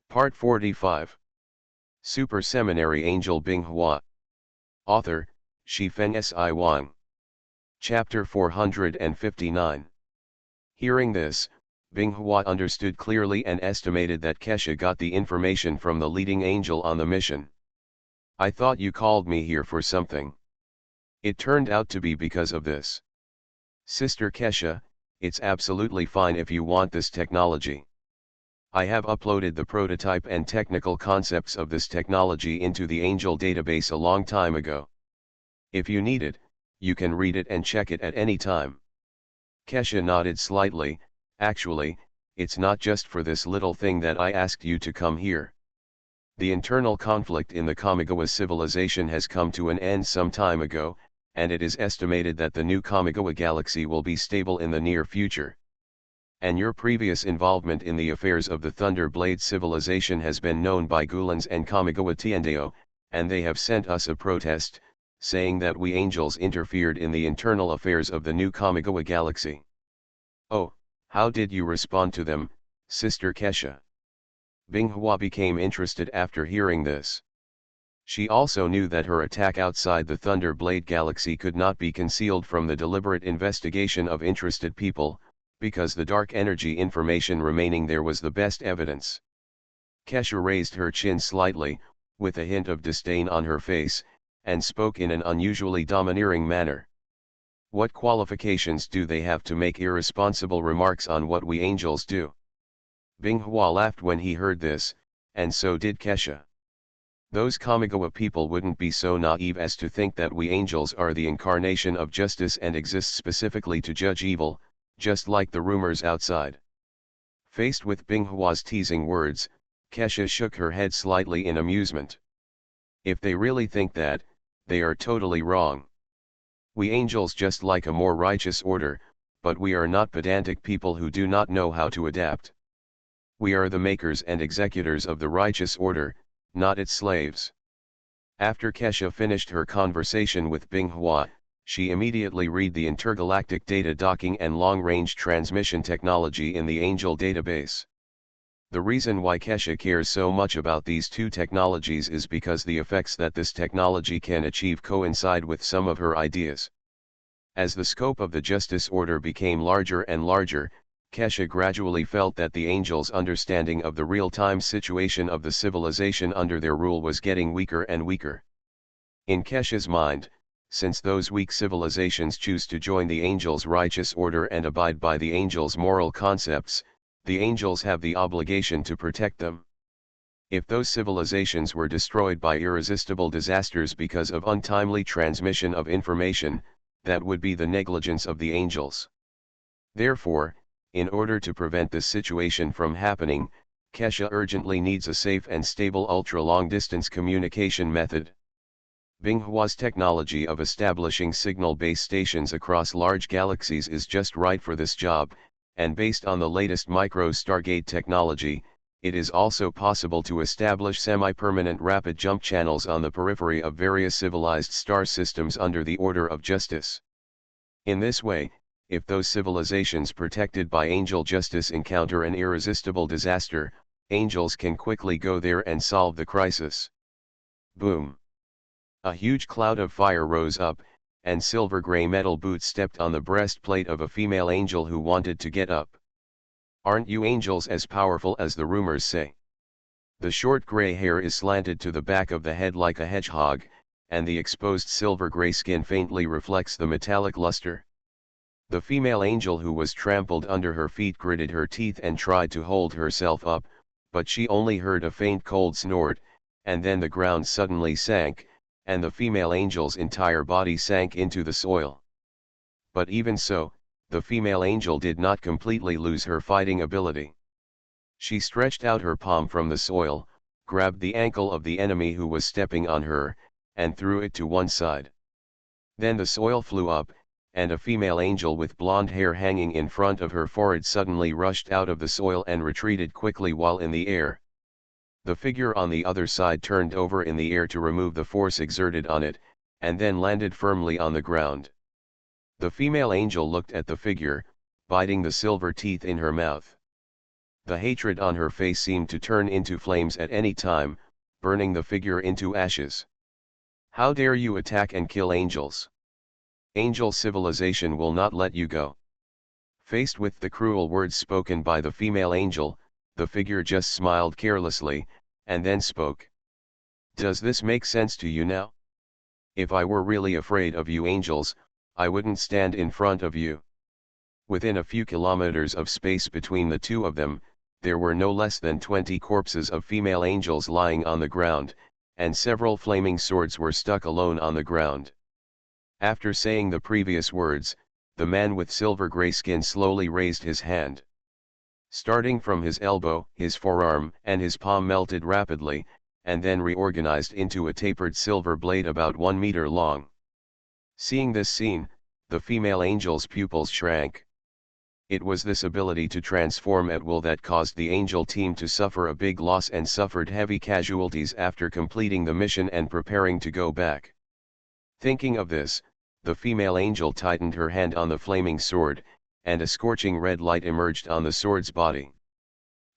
Part 45. Super Seminary Angel Binghua. Author, Shifeng Si Wang. Chapter 459. Hearing this, Binghua understood clearly and estimated that Kesha got the information from the leading angel on the mission. I thought you called me here for something. It turned out to be because of this. Sister Kesha, it's absolutely fine if you want this technology. I have uploaded the prototype and technical concepts of this technology into the Angel database a long time ago. If you need it, you can read it and check it at any time. Kesha nodded slightly. Actually, it's not just for this little thing that I asked you to come here. The internal conflict in the Kamigawa civilization has come to an end some time ago, and it is estimated that the new Kamigawa galaxy will be stable in the near future. And your previous involvement in the affairs of the Thunderblade civilization has been known by Gulans and Kamigawa Tiendeo, and they have sent us a protest, saying that we angels interfered in the internal affairs of the new Kamigawa galaxy. Oh, how did you respond to them, Sister Kesha? Binghua became interested after hearing this. She also knew that her attack outside the Thunderblade galaxy could not be concealed from the deliberate investigation of interested people, because the dark energy information remaining there was the best evidence. Kesha raised her chin slightly, with a hint of disdain on her face, and spoke in an unusually domineering manner. What qualifications do they have to make irresponsible remarks on what we angels do? Binghua laughed when he heard this, and so did Kesha. Those Kamigawa people wouldn't be so naive as to think that we angels are the incarnation of justice and exist specifically to judge evil, just like the rumors outside. Faced with Binghua's teasing words, Kesha shook her head slightly in amusement. If they really think that, they are totally wrong. We angels just like a more righteous order, but we are not pedantic people who do not know how to adapt. We are the makers and executors of the righteous order, not its slaves. After Kesha finished her conversation with Binghua, she immediately read the intergalactic data docking and long-range transmission technology in the Angel database. The reason why Kesha cares so much about these two technologies is because the effects that this technology can achieve coincide with some of her ideas. As the scope of the Justice Order became larger and larger, Kesha gradually felt that the Angels' understanding of the real-time situation of the civilization under their rule was getting weaker and weaker. In Kesha's mind, since those weak civilizations choose to join the Angels' righteous order and abide by the Angels' moral concepts, the Angels have the obligation to protect them. If those civilizations were destroyed by irresistible disasters because of untimely transmission of information, that would be the negligence of the Angels. Therefore, in order to prevent this situation from happening, Kesha urgently needs a safe and stable ultra-long-distance communication method. Binghua's technology of establishing signal base stations across large galaxies is just right for this job, and based on the latest micro-stargate technology, it is also possible to establish semi-permanent rapid jump channels on the periphery of various civilized star systems under the order of justice. In this way, if those civilizations protected by angel justice encounter an irresistible disaster, angels can quickly go there and solve the crisis. Boom! A huge cloud of fire rose up, and silver-gray metal boots stepped on the breastplate of a female angel who wanted to get up. Aren't you angels as powerful as the rumors say? The short gray hair is slanted to the back of the head like a hedgehog, and the exposed silver-gray skin faintly reflects the metallic luster. The female angel who was trampled under her feet gritted her teeth and tried to hold herself up, but she only heard a faint cold snort, and then the ground suddenly sank, and the female angel's entire body sank into the soil. But even so, the female angel did not completely lose her fighting ability. She stretched out her palm from the soil, grabbed the ankle of the enemy who was stepping on her, and threw it to one side. Then the soil flew up, and a female angel with blonde hair hanging in front of her forehead suddenly rushed out of the soil and retreated quickly while in the air. The figure on the other side turned over in the air to remove the force exerted on it, and then landed firmly on the ground. The female angel looked at the figure, biting the silver teeth in her mouth. The hatred on her face seemed to turn into flames at any time, burning the figure into ashes. How dare you attack and kill angels? Angel civilization will not let you go. Faced with the cruel words spoken by the female angel, the figure just smiled carelessly, and then spoke. Does this make sense to you now? If I were really afraid of you angels, I wouldn't stand in front of you. Within a few kilometers of space between the two of them, there were no less than 20 corpses of female angels lying on the ground, and several flaming swords were stuck alone on the ground. After saying the previous words, the man with silver-gray skin slowly raised his hand. Starting from his elbow, his forearm and his palm melted rapidly, and then reorganized into a tapered silver blade about 1 meter long. Seeing this scene, the female angel's pupils shrank. It was this ability to transform at will that caused the angel team to suffer a big loss and suffered heavy casualties after completing the mission and preparing to go back. Thinking of this, the female angel tightened her hand on the flaming sword, and a scorching red light emerged on the sword's body.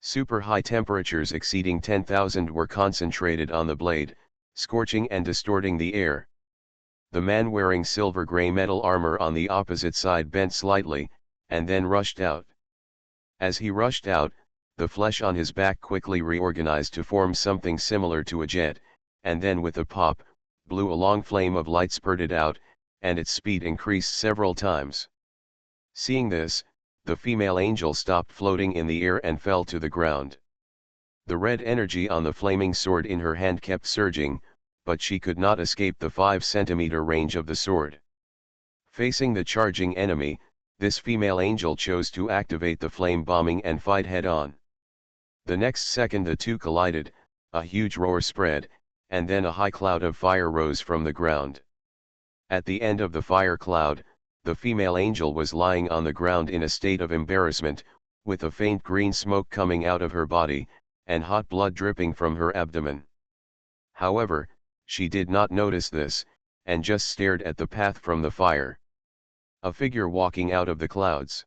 Super high temperatures exceeding 10,000 were concentrated on the blade, scorching and distorting the air. The man wearing silver-gray metal armor on the opposite side bent slightly, and then rushed out. As he rushed out, the flesh on his back quickly reorganized to form something similar to a jet, and then with a pop, blew a long flame of light spurted out, and its speed increased several times. Seeing this, the female angel stopped floating in the air and fell to the ground. The red energy on the flaming sword in her hand kept surging, but she could not escape the 5-centimeter range of the sword. Facing the charging enemy, this female angel chose to activate the flame bombing and fight head-on. The next second the two collided, a huge roar spread, and then a high cloud of fire rose from the ground. At the end of the fire cloud, the female angel was lying on the ground in a state of embarrassment, with a faint green smoke coming out of her body, and hot blood dripping from her abdomen. However, she did not notice this, and just stared at the path from the fire. A figure walking out of the clouds.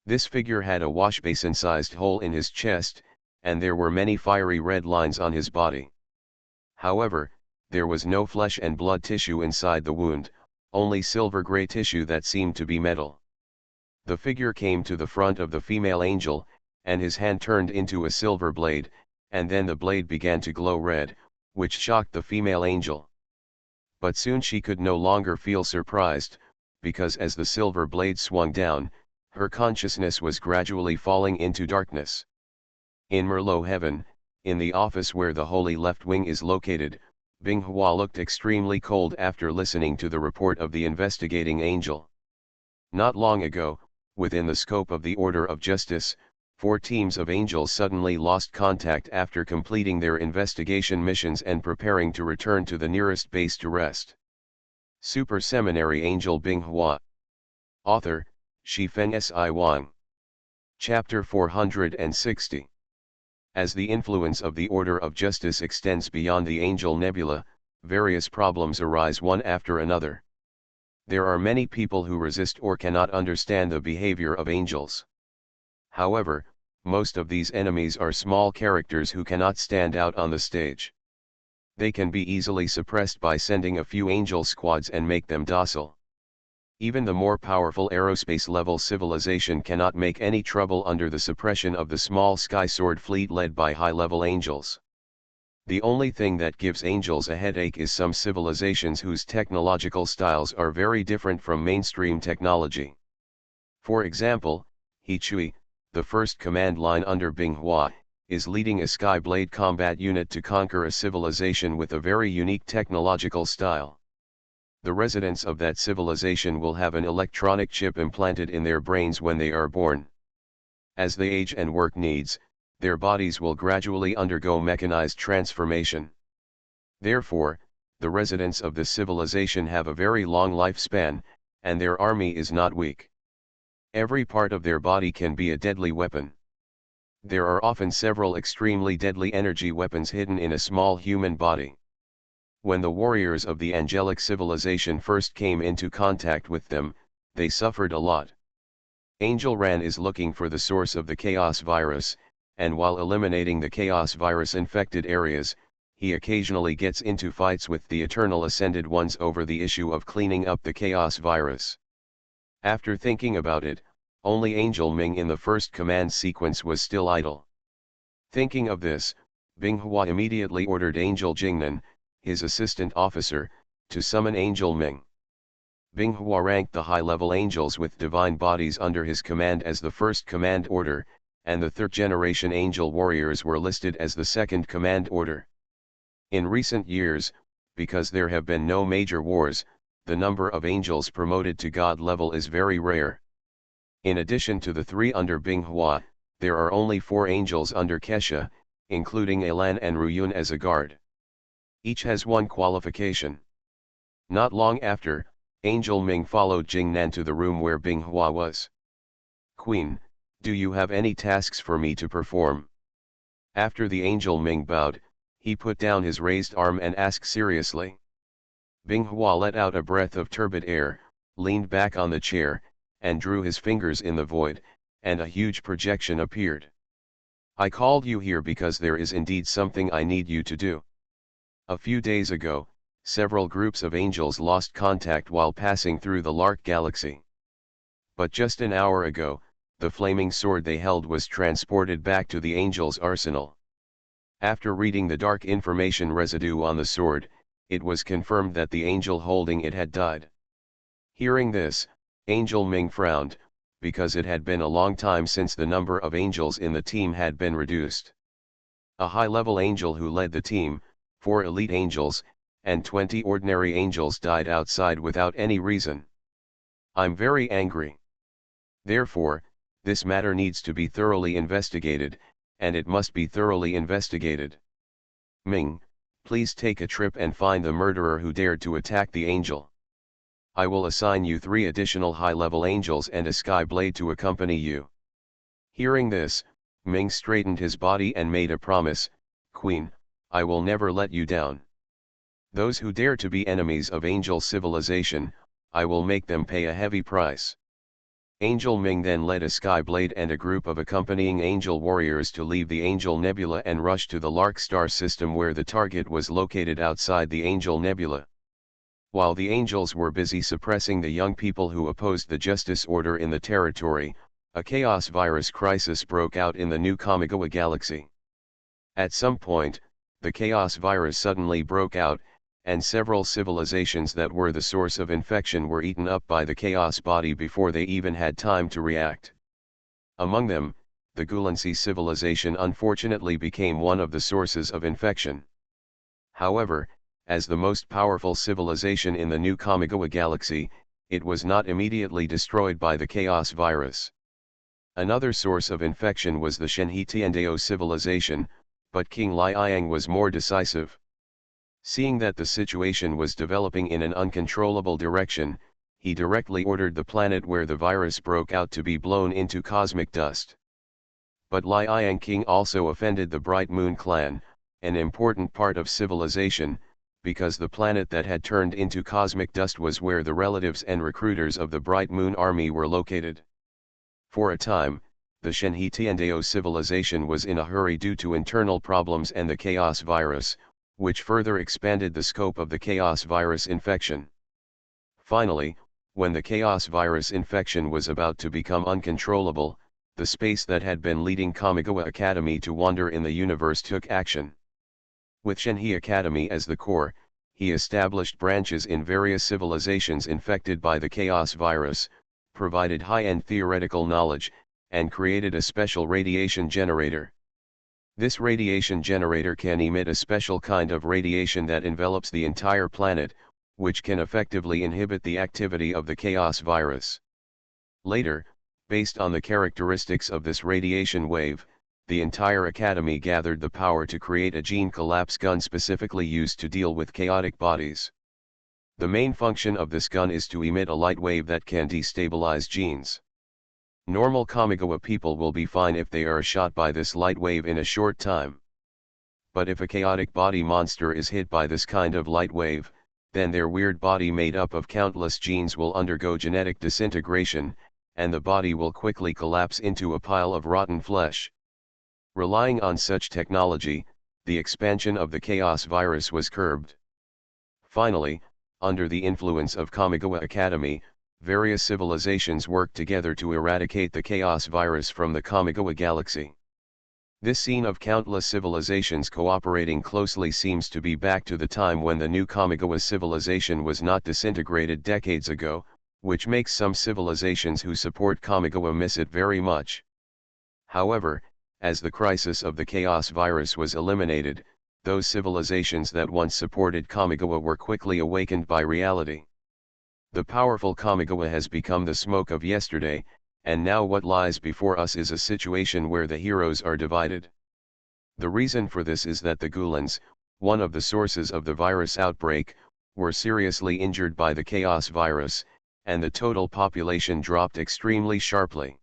This figure had a washbasin-sized hole in his chest, and there were many fiery red lines on his body. However, there was no flesh and blood tissue inside the wound, only silver-gray tissue that seemed to be metal. The figure came to the front of the female angel, and his hand turned into a silver blade, and then the blade began to glow red, which shocked the female angel. But soon she could no longer feel surprised, because as the silver blade swung down, her consciousness was gradually falling into darkness. In Merlot heaven, in the office where the Holy Left Wing is located, Binghua looked extremely cold after listening to the report of the investigating angel. Not long ago, within the scope of the Order of Justice, 4 teams of angels suddenly lost contact after completing their investigation missions and preparing to return to the nearest base to rest. Super Seminary Angel Binghua. Author, Shifeng Si Wang. Chapter 460. As the influence of the Order of Justice extends beyond the Angel Nebula, various problems arise one after another. There are many people who resist or cannot understand the behavior of angels. However, most of these enemies are small characters who cannot stand out on the stage. They can be easily suppressed by sending a few angel squads and make them docile. Even the more powerful aerospace-level civilization cannot make any trouble under the suppression of the small sky sword fleet led by high-level angels. The only thing that gives angels a headache is some civilizations whose technological styles are very different from mainstream technology. For example, Hichui, the first command line under Binghua, is leading a Skyblade combat unit to conquer a civilization with a very unique technological style. The residents of that civilization will have an electronic chip implanted in their brains when they are born. As they age and work needs, their bodies will gradually undergo mechanized transformation. Therefore, the residents of this civilization have a very long lifespan, and their army is not weak. Every part of their body can be a deadly weapon. There are often several extremely deadly energy weapons hidden in a small human body. When the warriors of the angelic civilization first came into contact with them, they suffered a lot. Angel Ran is looking for the source of the chaos virus, and while eliminating the Chaos virus-infected areas, he occasionally gets into fights with the Eternal Ascended Ones over the issue of cleaning up the Chaos virus. After thinking about it, only Angel Ming in the first command sequence was still idle. Thinking of this, Binghua immediately ordered Angel Jingnan, his assistant officer, to summon Angel Ming. Binghua ranked the high-level angels with divine bodies under his command as the first command order, and the third-generation angel warriors were listed as the second command order. In recent years, because there have been no major wars, the number of angels promoted to God level is very rare. In addition to the 3 under Binghua, there are only 4 angels under Kesha, including Elan and Ruyun as a guard. Each has 1 qualification. Not long after, Angel Ming followed Jingnan to the room where Binghua was. "Queen, do you have any tasks for me to perform?" After the Angel Ming bowed, he put down his raised arm and asked seriously. Binghua let out a breath of turbid air, leaned back on the chair, and drew his fingers in the void, and a huge projection appeared. "I called you here because there is indeed something I need you to do. A few days ago, several groups of angels lost contact while passing through the Lark Galaxy. But just an hour ago, the flaming sword they held was transported back to the angels' arsenal. After reading the dark information residue on the sword, it was confirmed that the angel holding it had died." Hearing this, Angel Ming frowned, because it had been a long time since the number of angels in the team had been reduced. A high-level angel who led the team, 4 elite angels, and 20 ordinary angels died outside without any reason. "I'm very angry. Therefore, this matter needs to be thoroughly investigated, and it must be thoroughly investigated. Ming, please take a trip and find the murderer who dared to attack the angel. I will assign you 3 additional high-level angels and a sky blade to accompany you." Hearing this, Ming straightened his body and made a promise, "Queen, I will never let you down. Those who dare to be enemies of angel civilization, I will make them pay a heavy price." Angel Ming then led a sky blade and a group of accompanying angel warriors to leave the Angel Nebula and rush to the Lark star system where the target was located outside the Angel Nebula. While the angels were busy suppressing the young people who opposed the justice order in the territory, a chaos virus crisis broke out in the new Kamigawa galaxy. At some point, the chaos virus suddenly broke out, and several civilizations that were the source of infection were eaten up by the chaos body before they even had time to react. Among them, the Gulansi civilization unfortunately became one of the sources of infection. However, as the most powerful civilization in the new Kamigawa galaxy, it was not immediately destroyed by the chaos virus. Another source of infection was the Shenhe Tiandao civilization, but King Liang was more decisive. Seeing that the situation was developing in an uncontrollable direction, he directly ordered the planet where the virus broke out to be blown into cosmic dust. But Liang King also offended the Bright Moon clan, an important part of civilization, because the planet that had turned into cosmic dust was where the relatives and recruiters of the Bright Moon army were located. For a time, the Shenhe Tiandao civilization was in a hurry due to internal problems and the chaos virus, which further expanded the scope of the chaos virus infection. Finally, when the chaos virus infection was about to become uncontrollable, the space that had been leading Kamigawa Academy to wander in the universe took action. With Shenhe Academy as the core, he established branches in various civilizations infected by the chaos virus, provided high-end theoretical knowledge, and created a special radiation generator. This radiation generator can emit a special kind of radiation that envelops the entire planet, which can effectively inhibit the activity of the chaos virus. Later, based on the characteristics of this radiation wave, the entire Academy gathered the power to create a gene collapse gun specifically used to deal with chaotic bodies. The main function of this gun is to emit a light wave that can destabilize genes. Normal Kamigawa people will be fine if they are shot by this light wave in a short time. But if a chaotic body monster is hit by this kind of light wave, then their weird body made up of countless genes will undergo genetic disintegration, and the body will quickly collapse into a pile of rotten flesh. Relying on such technology, the expansion of the chaos virus was curbed. Finally, under the influence of Kamigawa Academy, various civilizations worked together to eradicate the chaos virus from the Kamigawa galaxy. This scene of countless civilizations cooperating closely seems to be back to the time when the new Kamigawa civilization was not disintegrated decades ago, which makes some civilizations who support Kamigawa miss it very much. However, as the crisis of the chaos virus was eliminated, those civilizations that once supported Kamigawa were quickly awakened by reality. The powerful Kamigawa has become the smoke of yesterday, and now what lies before us is a situation where the heroes are divided. The reason for this is that the Gulans, one of the sources of the virus outbreak, were seriously injured by the chaos virus, and the total population dropped extremely sharply.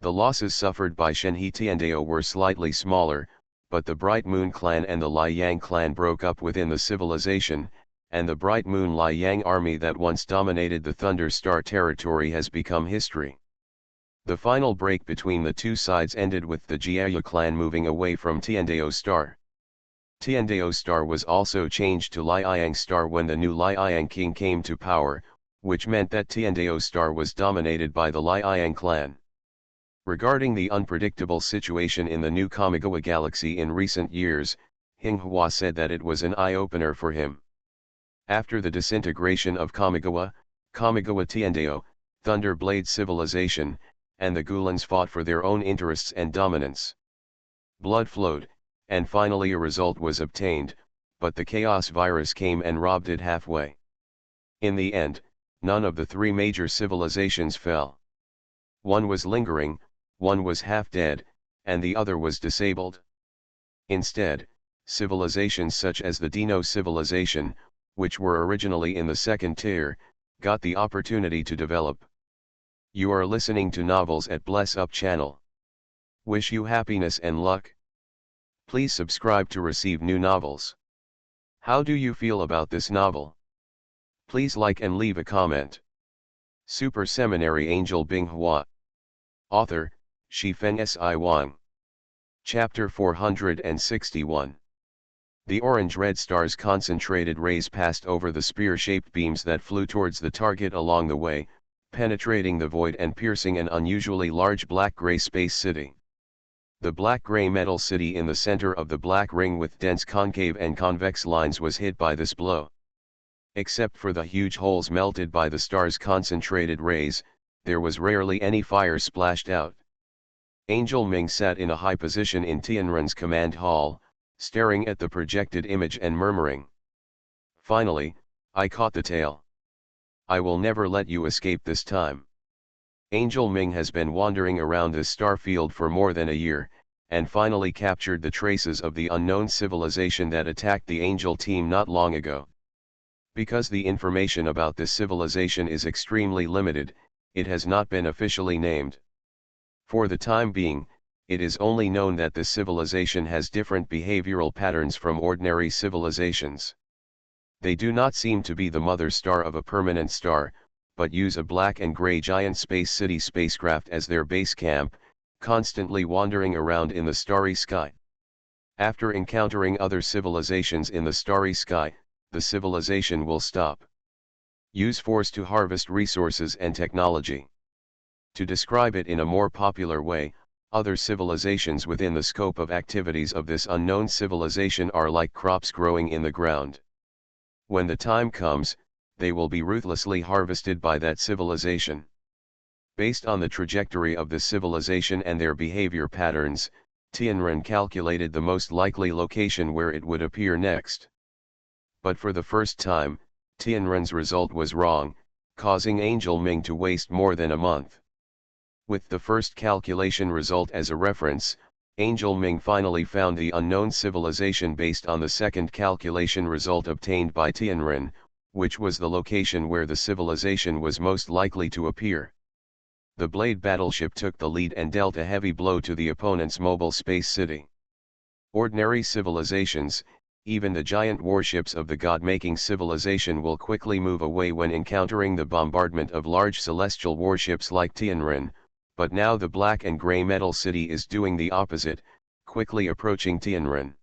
The losses suffered by Shenhe Tiandeo were slightly smaller, but the Bright Moon clan and the Liang clan broke up within the civilization, and the Bright Moon Liang army that once dominated the Thunder Star territory has become history. The final break between the two sides ended with the Jiaya clan moving away from Tiandeo Star. Tiandeo Star was also changed to Liang Star when the new Liang king came to power, which meant that Tiandeo Star was dominated by the Liang clan. Regarding the unpredictable situation in the new Kamigawa galaxy in recent years, Binghua said that it was an eye-opener for him. After the disintegration of Kamigawa, Kamigawa Tiandeo, Thunder Blade civilization, and the Gulans fought for their own interests and dominance. Blood flowed, and finally a result was obtained, but the chaos virus came and robbed it halfway. In the end, none of the three major civilizations fell. One was lingering, one was half dead, and the other was disabled. Instead, civilizations such as the Dino civilization, which were originally in the second tier, got the opportunity to develop. You are listening to Novels at Bless Up channel. Wish you happiness and luck. Please subscribe to receive new novels. How do you feel about this novel? Please like and leave a comment. Super Seminary Angel Binghua. Author, Shifeng Si Wang. Chapter 461. The orange-red star's concentrated rays passed over the spear-shaped beams that flew towards the target along the way, penetrating the void and piercing an unusually large black-gray space city. The black-gray metal city in the center of the black ring with dense concave and convex lines was hit by this blow. Except for the huge holes melted by the star's concentrated rays, there was rarely any fire splashed out. Angel Ming sat in a high position in Tianren's command hall, staring at the projected image and murmuring. Finally, I caught the tail. I will never let you escape this time. Angel Ming has been wandering around this star field for more than a year, and finally captured the traces of the unknown civilization that attacked the Angel team not long ago. Because the information about this civilization is extremely limited, it has not been officially named. For the time being, it is only known that this civilization has different behavioral patterns from ordinary civilizations. They do not seem to be the mother star of a permanent star, but use a black and gray giant space city spacecraft as their base camp, constantly wandering around in the starry sky. After encountering other civilizations in the starry sky, the civilization will stop. Use force to harvest resources and technology. To describe it in a more popular way, other civilizations within the scope of activities of this unknown civilization are like crops growing in the ground. When the time comes, they will be ruthlessly harvested by that civilization. Based on the trajectory of this civilization and their behavior patterns, Tianren calculated the most likely location where it would appear next. But for the first time, Tianren's result was wrong, causing Angel Ming to waste more than a month. With the first calculation result as a reference, Angel Ming finally found the unknown civilization based on the second calculation result obtained by Tianren, which was the location where the civilization was most likely to appear. The Blade battleship took the lead and dealt a heavy blow to the opponent's mobile space city. Ordinary civilizations, even the giant warships of the god-making civilization, will quickly move away when encountering the bombardment of large celestial warships like Tianren, but now the black and gray metal city is doing the opposite, quickly approaching Tianren.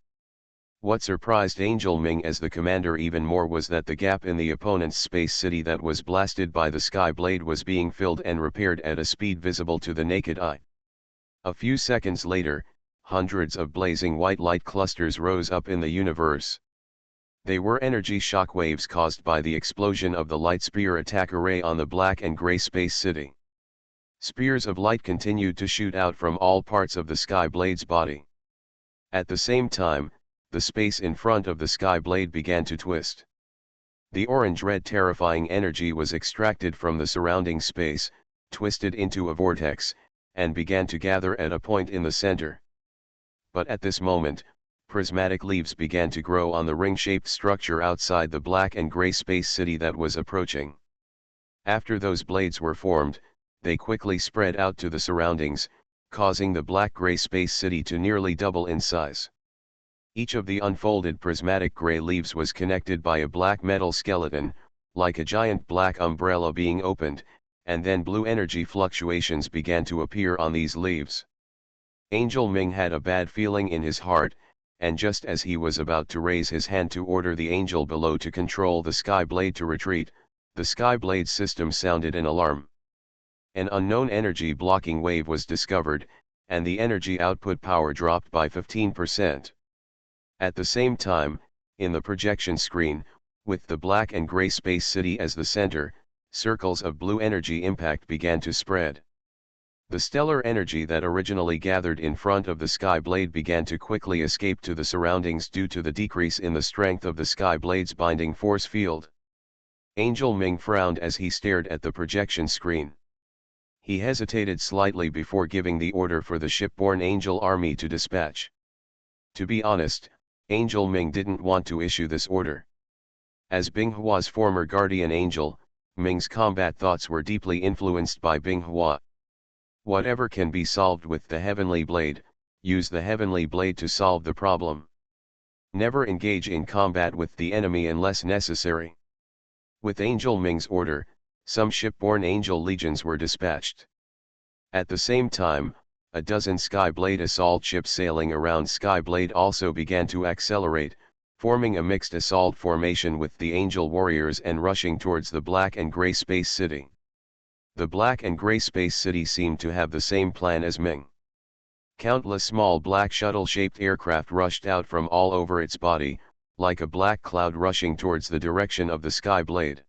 What surprised Angel Ming as the commander even more was that the gap in the opponent's space city that was blasted by the sky blade was being filled and repaired at a speed visible to the naked eye. A few seconds later, hundreds of blazing white light clusters rose up in the universe. They were energy shock waves caused by the explosion of the light spear attack array on the black and gray space city. Spears of light continued to shoot out from all parts of the sky blade's body. At the same time, the space in front of the sky blade began to twist. The orange-red terrifying energy was extracted from the surrounding space, twisted into a vortex, and began to gather at a point in the center. But at this moment, prismatic leaves began to grow on the ring-shaped structure outside the black and gray space city that was approaching. After those blades were formed, they quickly spread out to the surroundings, causing the black-gray space city to nearly double in size. Each of the unfolded prismatic gray leaves was connected by a black metal skeleton, like a giant black umbrella being opened, and then blue energy fluctuations began to appear on these leaves. Angel Ming had a bad feeling in his heart, and just as he was about to raise his hand to order the angel below to control the sky blade to retreat, the sky blade system sounded an alarm. An unknown energy blocking wave was discovered, and the energy output power dropped by 15%. At the same time, in the projection screen, with the black and gray space city as the center, circles of blue energy impact began to spread. The stellar energy that originally gathered in front of the sky blade began to quickly escape to the surroundings due to the decrease in the strength of the sky blade's binding force field. Angel Ming frowned as he stared at the projection screen. He hesitated slightly before giving the order for the shipborne angel army to dispatch. To be honest, Angel Ming didn't want to issue this order. As Binghua's former guardian angel, Ming's combat thoughts were deeply influenced by Binghua. Whatever can be solved with the heavenly blade, use the heavenly blade to solve the problem. Never engage in combat with the enemy unless necessary. With Angel Ming's order, some shipborne angel legions were dispatched. At the same time, a dozen Skyblade assault ships sailing around Skyblade also began to accelerate, forming a mixed assault formation with the angel warriors and rushing towards the black and gray space city. The black and gray space city seemed to have the same plan as Ming. Countless small black shuttle-shaped aircraft rushed out from all over its body, like a black cloud rushing towards the direction of the Skyblade.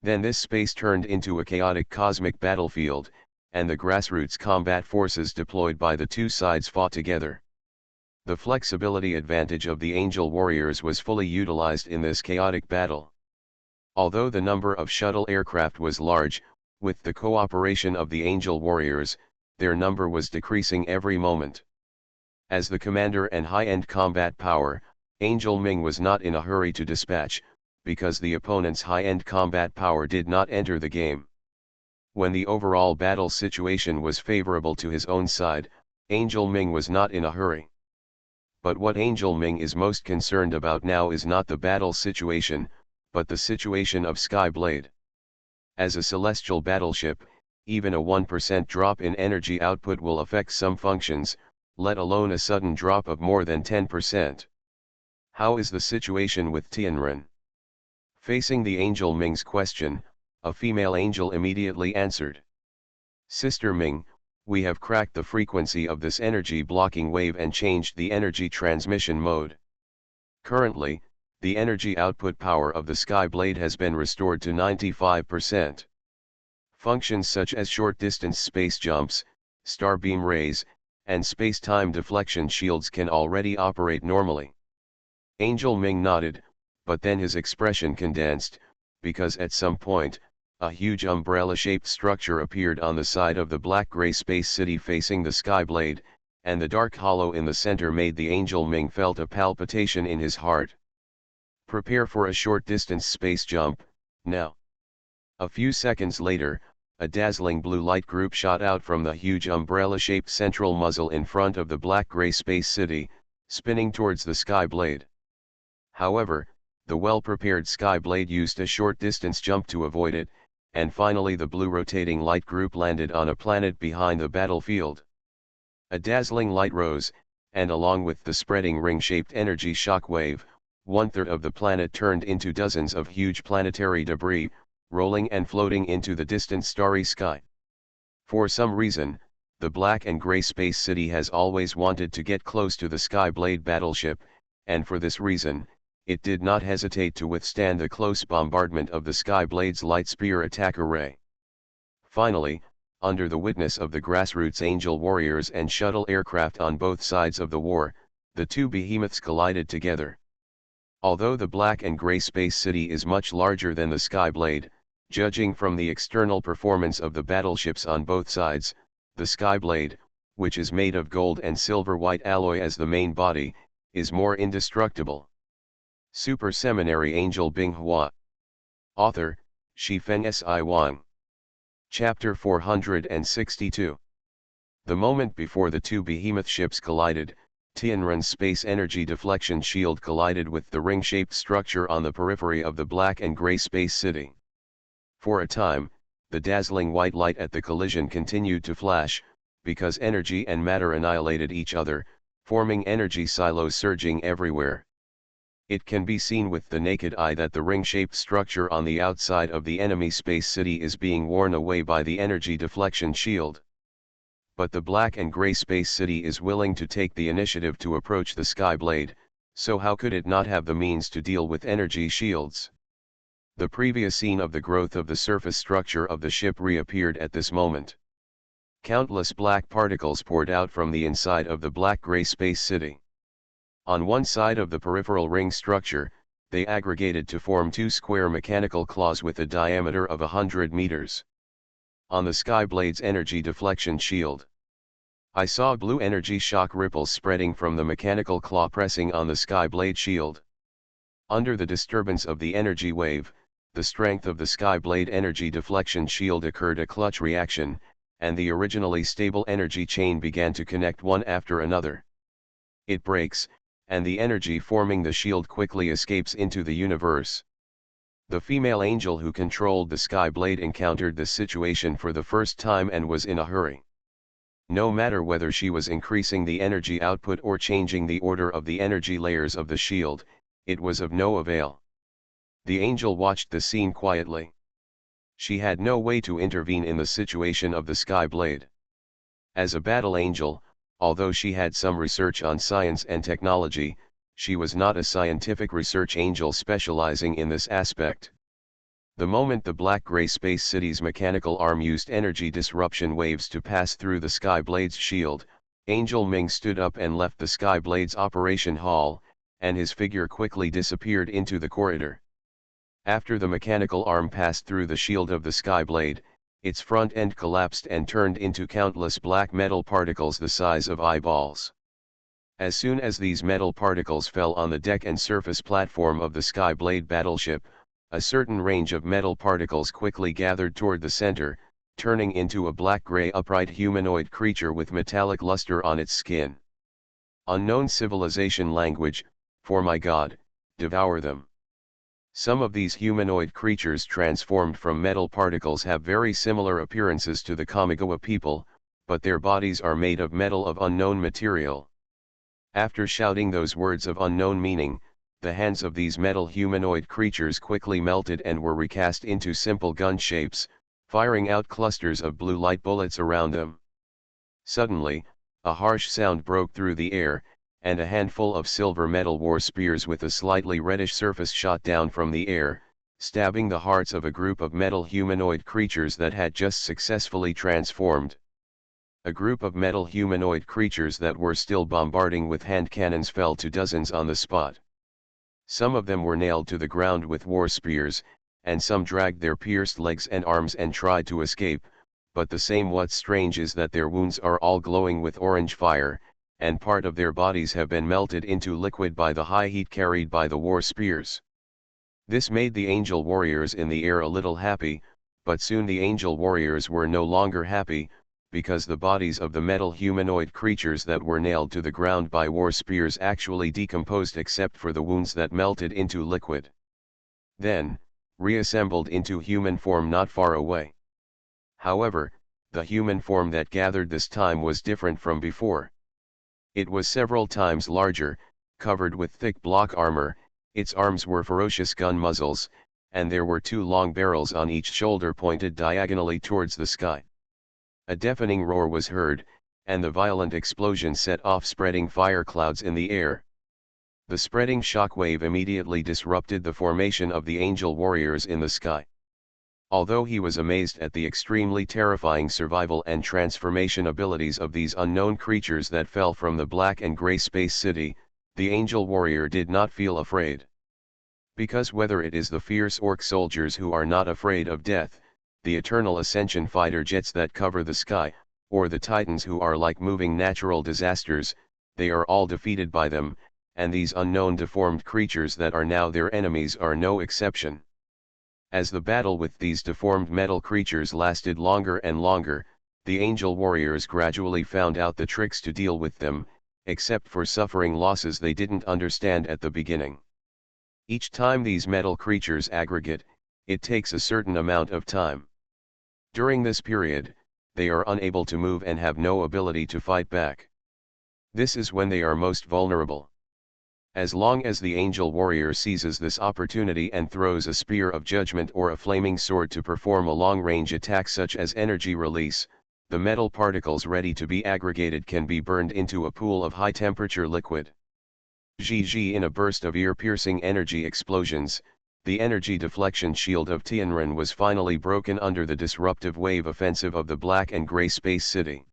Then this space turned into a chaotic cosmic battlefield, and the grassroots combat forces deployed by the two sides fought together. The flexibility advantage of the angel warriors was fully utilized in this chaotic battle. Although the number of shuttle aircraft was large, with the cooperation of the angel warriors, their number was decreasing every moment. As the commander and high-end combat power, Angel Ming was not in a hurry to dispatch, because the opponent's high-end combat power did not enter the game. When the overall battle situation was favorable to his own side, Angel Ming was not in a hurry. But what Angel Ming is most concerned about now is not the battle situation, but the situation of Skyblade. As a celestial battleship, even a 1% drop in energy output will affect some functions, let alone a sudden drop of more than 10%. How is the situation with Tianren? Facing the Angel Ming's question, a female angel immediately answered. Sister Ming, we have cracked the frequency of this energy blocking wave and changed the energy transmission mode. Currently, the energy output power of the Skyblade has been restored to 95%. Functions such as short-distance space jumps, starbeam rays, and space-time deflection shields can already operate normally. Angel Ming nodded, but then his expression condensed, because at some point, a huge umbrella-shaped structure appeared on the side of the black-gray space city facing the Skyblade, and the dark hollow in the center made the Angel Ming felt a palpitation in his heart. Prepare for a short-distance space jump, now. A few seconds later, a dazzling blue light group shot out from the huge umbrella-shaped central muzzle in front of the black-gray space city, spinning towards the Skyblade. However, the well-prepared Skyblade used a short-distance jump to avoid it, and finally the blue rotating light group landed on a planet behind the battlefield. A dazzling light rose, and along with the spreading ring-shaped energy shock wave, 1/3 of the planet turned into dozens of huge planetary debris, rolling and floating into the distant starry sky. For some reason, the black and gray space city has always wanted to get close to the Skyblade battleship, and for this reason, it did not hesitate to withstand the close bombardment of the Skyblade's light spear attack array. Finally, under the witness of the grassroots Angel warriors and shuttle aircraft on both sides of the war, the two behemoths collided together. Although the black and gray space city is much larger than the Skyblade, judging from the external performance of the battleships on both sides, the Skyblade, which is made of gold and silver white alloy as the main body, is more indestructible. Super Seminary Angel Binghua. Author, Shifeng Si Wang. Chapter 462. The moment before the two behemoth ships collided, Tianren's space energy deflection shield collided with the ring-shaped structure on the periphery of the black and gray space city. For a time, the dazzling white light at the collision continued to flash, because energy and matter annihilated each other, forming energy silos surging everywhere. It can be seen with the naked eye that the ring-shaped structure on the outside of the enemy space city is being worn away by the energy deflection shield. But the black and gray space city is willing to take the initiative to approach the Skyblade, so how could it not have the means to deal with energy shields? The previous scene of the growth of the surface structure of the ship reappeared at this moment. Countless black particles poured out from the inside of the black-gray space city. On one side of the peripheral ring structure, they aggregated to form two square mechanical claws with a diameter of 100 meters. On the Skyblade's energy deflection shield, I saw blue energy shock ripples spreading from the mechanical claw pressing on the Skyblade shield. Under the disturbance of the energy wave, the strength of the Skyblade energy deflection shield occurred a clutch reaction, and the originally stable energy chain began to connect one after another. It breaks, and the energy forming the shield quickly escapes into the universe. The female angel who controlled the Skyblade encountered this situation for the first time and was in a hurry. No matter whether she was increasing the energy output or changing the order of the energy layers of the shield, it was of no avail. The angel watched the scene quietly. She had no way to intervene in the situation of the Skyblade. As a battle angel, although she had some research on science and technology, she was not a scientific research angel specializing in this aspect. The moment the black-gray space city's mechanical arm used energy disruption waves to pass through the Skyblade's shield, Angel Ming stood up and left the Skyblade's operation hall, and his figure quickly disappeared into the corridor. After the mechanical arm passed through the shield of the Skyblade, its front end collapsed and turned into countless black metal particles the size of eyeballs. As soon as these metal particles fell on the deck and surface platform of the Skyblade battleship, a certain range of metal particles quickly gathered toward the center, turning into a black-gray upright humanoid creature with metallic luster on its skin. Unknown civilization language, for my God, devour them. Some of these humanoid creatures transformed from metal particles have very similar appearances to the Kamigawa people, but their bodies are made of metal of unknown material. After shouting those words of unknown meaning, the hands of these metal humanoid creatures quickly melted and were recast into simple gun shapes, firing out clusters of blue light bullets around them. Suddenly, a harsh sound broke through the air, and a handful of silver metal war spears with a slightly reddish surface shot down from the air, stabbing the hearts of a group of metal humanoid creatures that had just successfully transformed. A group of metal humanoid creatures that were still bombarding with hand cannons fell to dozens on the spot. Some of them were nailed to the ground with war spears, and some dragged their pierced legs and arms and tried to escape, but the same what's strange is that their wounds are all glowing with orange fire, and part of their bodies have been melted into liquid by the high heat carried by the war spears. This made the angel warriors in the air a little happy, but soon the angel warriors were no longer happy, because the bodies of the metal humanoid creatures that were nailed to the ground by war spears actually decomposed except for the wounds that melted into liquid. Then, reassembled into human form not far away. However, the human form that gathered this time was different from before. It was several times larger, covered with thick block armor, its arms were ferocious gun muzzles, and there were two long barrels on each shoulder pointed diagonally towards the sky. A deafening roar was heard, and the violent explosion set off spreading fire clouds in the air. The spreading shockwave immediately disrupted the formation of the angel warriors in the sky. Although he was amazed at the extremely terrifying survival and transformation abilities of these unknown creatures that fell from the black and gray space city, the angel warrior did not feel afraid. Because whether it is the fierce orc soldiers who are not afraid of death, the eternal ascension fighter jets that cover the sky, or the titans who are like moving natural disasters, they are all defeated by them, and these unknown deformed creatures that are now their enemies are no exception. As the battle with these deformed metal creatures lasted longer and longer, the angel warriors gradually found out the tricks to deal with them, except for suffering losses they didn't understand at the beginning. Each time these metal creatures aggregate, it takes a certain amount of time. During this period, they are unable to move and have no ability to fight back. This is when they are most vulnerable. As long as the angel warrior seizes this opportunity and throws a spear of judgment or a flaming sword to perform a long-range attack such as energy release, the metal particles ready to be aggregated can be burned into a pool of high-temperature liquid. GG. In a burst of ear-piercing energy explosions, the energy deflection shield of Tianren was finally broken under the disruptive wave offensive of the black and gray space city.